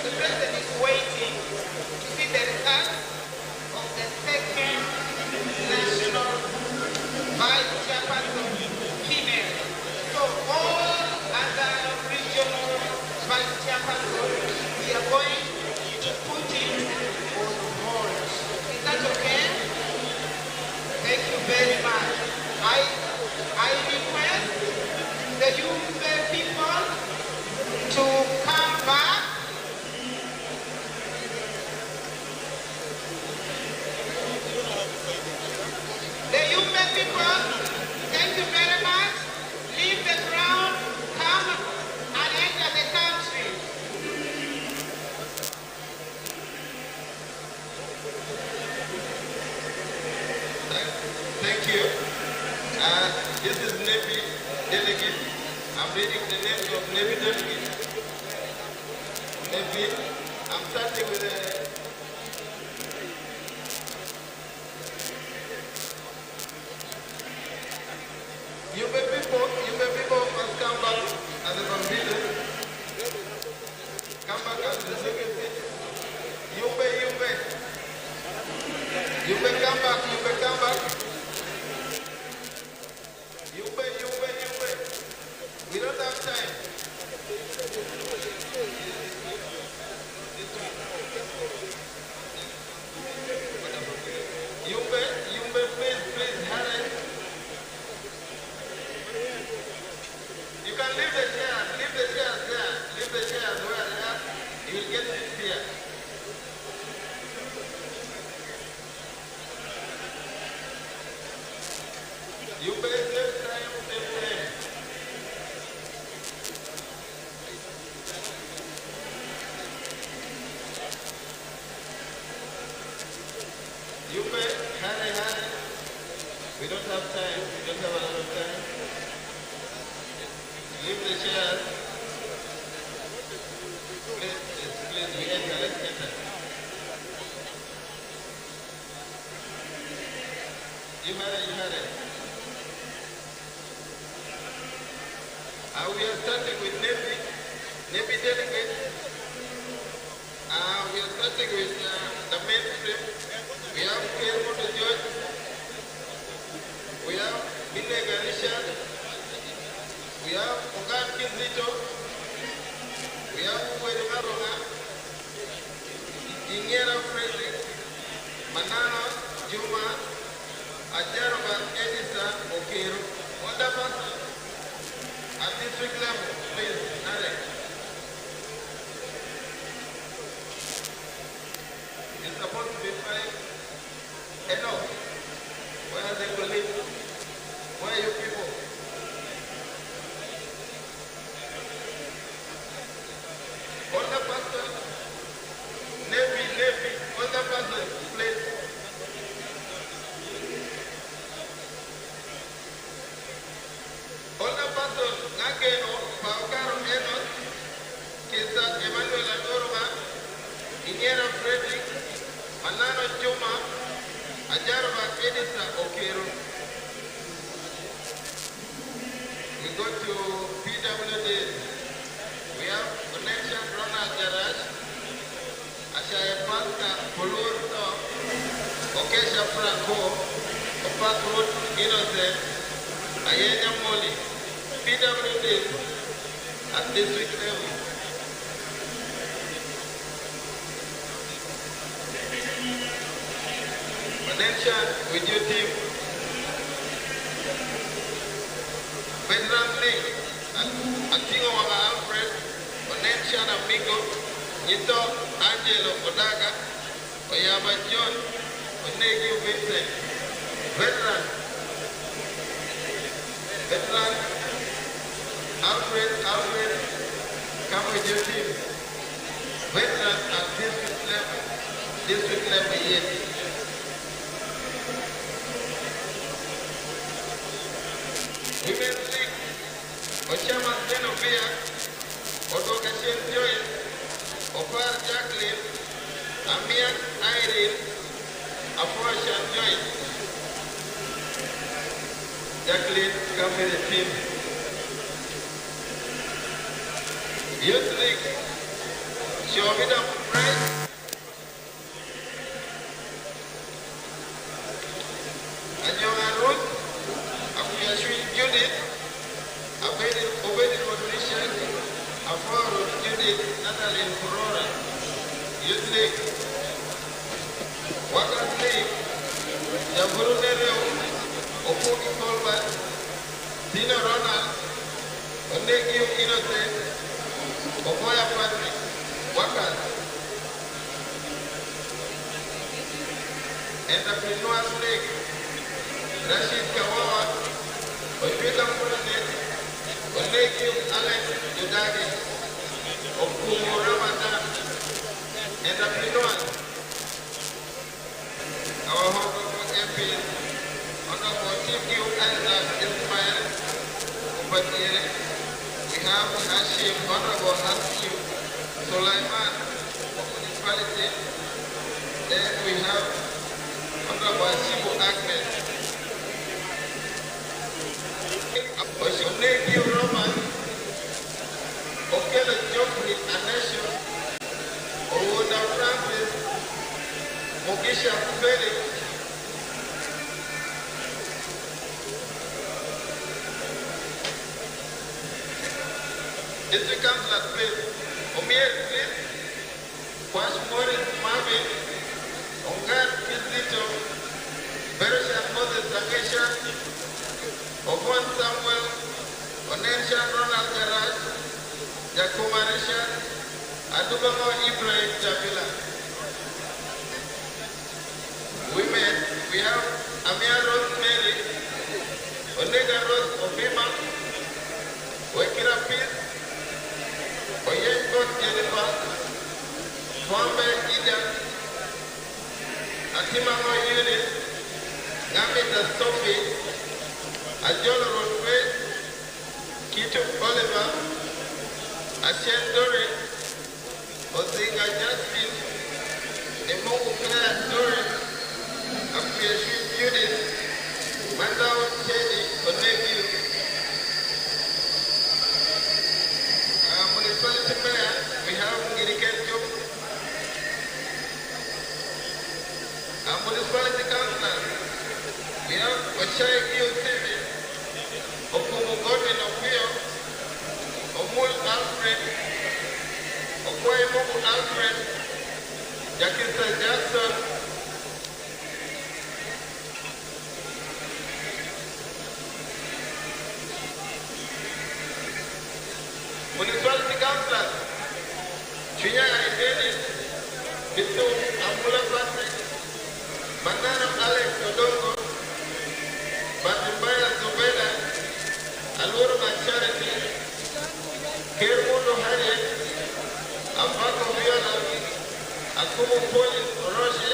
The president is waiting to see the results of the second national vice chairperson female. So all other regional vice chairpersons, we are going to put in on hold. Is that okay? Thank you very much. I request the youth people to come back. The Yumbe people, thank you very much. Leave the ground, come and enter the country.
Thank you. This is Navy delegate. I'm reading the names of Navy delegates. Navy, I'm starting with the You people must come back as a pavilion. Come back as the second seat. Yumbe, come back, come back. Yumbe. We don't have time. Yumbe, please, hurry. You can leave the chairs there. Leave the chairs where they are. You will get it here. You pay same time. You pay, hurry. We don't have time. We don't have a lot of time. Leave the chairs. Please, we enter. Let's enter. You hurry. We are starting with Navy delegates. We are starting with the mainstream. We have Kermoto George. We have Binega Richard. We have Ogan Kizito. We have Uwele Maronga. Ingera Frederick. Manana Juma. Ajaroba Edison Okero. Wonderful. At district level, please, Narek. It's supposed to be 5. Enough. Where are the police? Where are you people? All the pastors, Navy, all the pastors, please. All the pastors, Nageno, Paukaro Enos, Kisa Emmanuel Adoroma, Iniera Frederick, Manano Juma, Ajarova Edisa Okero. We go to PWD. We have connection Ronald Garage, Ashaya Pasta, Polur, Okesha Franco, Opak Road, Innocent, Ayenya Moli, PWD at district level. Connection with your team. Veteran League, Antingo Wanga Alfred, Connection Amigo, Nito Angelo Kodaga, Oyaba John, Onegi Vincent, Veteran Alfred, come with your team. Veteran at district level, yes. Women's League, Ochaman Zenovia, Odokashen Joy, Opar Jacqueline, Amian Irene, Afroshan Joy. Jacqueline, come with the team. Youth League, Shovida Price, Anyoga Ruth, Akuyashwi Judith, Obedi Patricia, Afro Judith, Natalie Kurora. Youth League, Workers League, Jaburu Nereo, Okuki Colbert, Dina Ronald, Onegi Innocent, Okoya Patrick, Workers. Entrepreneurs League, Rashid Kawawa, Ojuka President, Onegi Alex Judagi, Okumu Ramadan, Entrepreneurs. Our honorable MP, Honorable Chief Isaac Ismail Ubadiere. We have Hashim, Honorable Hashim Sulaiman, Municipality. Then we have Honorable Shibu Ahmed. Oshonegi Roman, Okele Geoffrey Anesho, Owoda Francis, Mogisha Felix, District Councilor, please. Omier, please. Kwash Morris Marvin, Ongan Kizito, Beresha Moses Zakesha, Ogon Samuel, Onensha Ronald Garage, Jakuma Richard, Adubamo Ibrahim Jabila. Women, we have Amia Rose Mary, Onega Rose Obima, Wekira Peace, Oyenko Jennifer, Kwame Ida, Atimamo Eunice, Gamita Sophie, Ajolo Rodway, Kito Oliver, Ashen Dore, Ozinga Justin, Emongu Claire Dore, Appreciation Judith, Mandao Teddy, Onegi, Municipality Mayor, we have Ngiriketo, Municipality Councillor, we have Ochai Gil Tivi, Okumu Godwin Opio, Omul Alfred, Okwai Mogu Alfred, Jakisa Jackson, Municipality Councillor, Chinyanga Dennis, Bitu Ambula Patrick, Banana Alex Odongo, Batimbaya Zubeda, Alurma Charity, Kermundo Harriet, Abako Viola, Akumu Pauline Roche,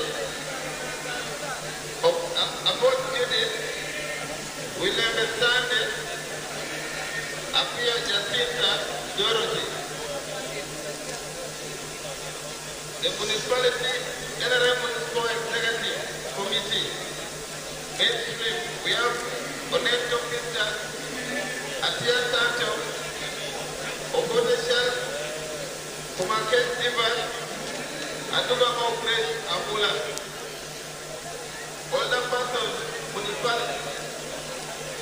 Abot Judith, William Sande, Apia Jacinta, Dorothy. The municipality, Nrm Municipal Executive Committee, mainstream, we have Oneto Pista, Atia Santo, Obodesha, Kumaket Divan, Aduba Mokres, Amula. All the persons, municipality,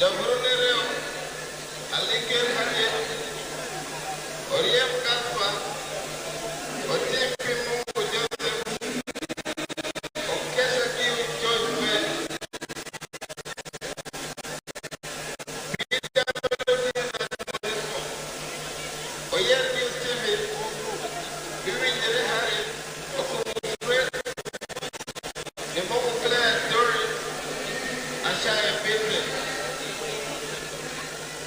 Jaburu Nereo, Aliker Harriet, Oriem Kaspa, Otim Pimungu Joseph, Okesha Kiwi George Well, Peter Melody Municipal, Oyer New Steven, Vivi Jere Harriet, Okumu Fred, Nemogu Claire Doris, Ashaya Bentley,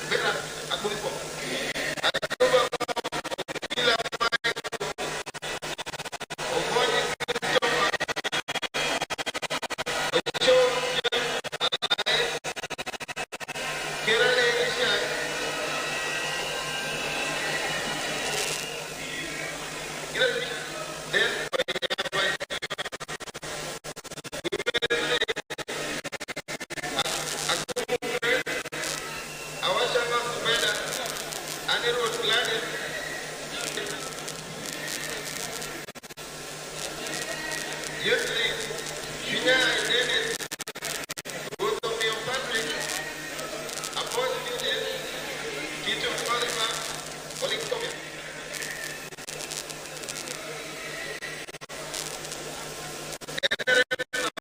Bera Akunko.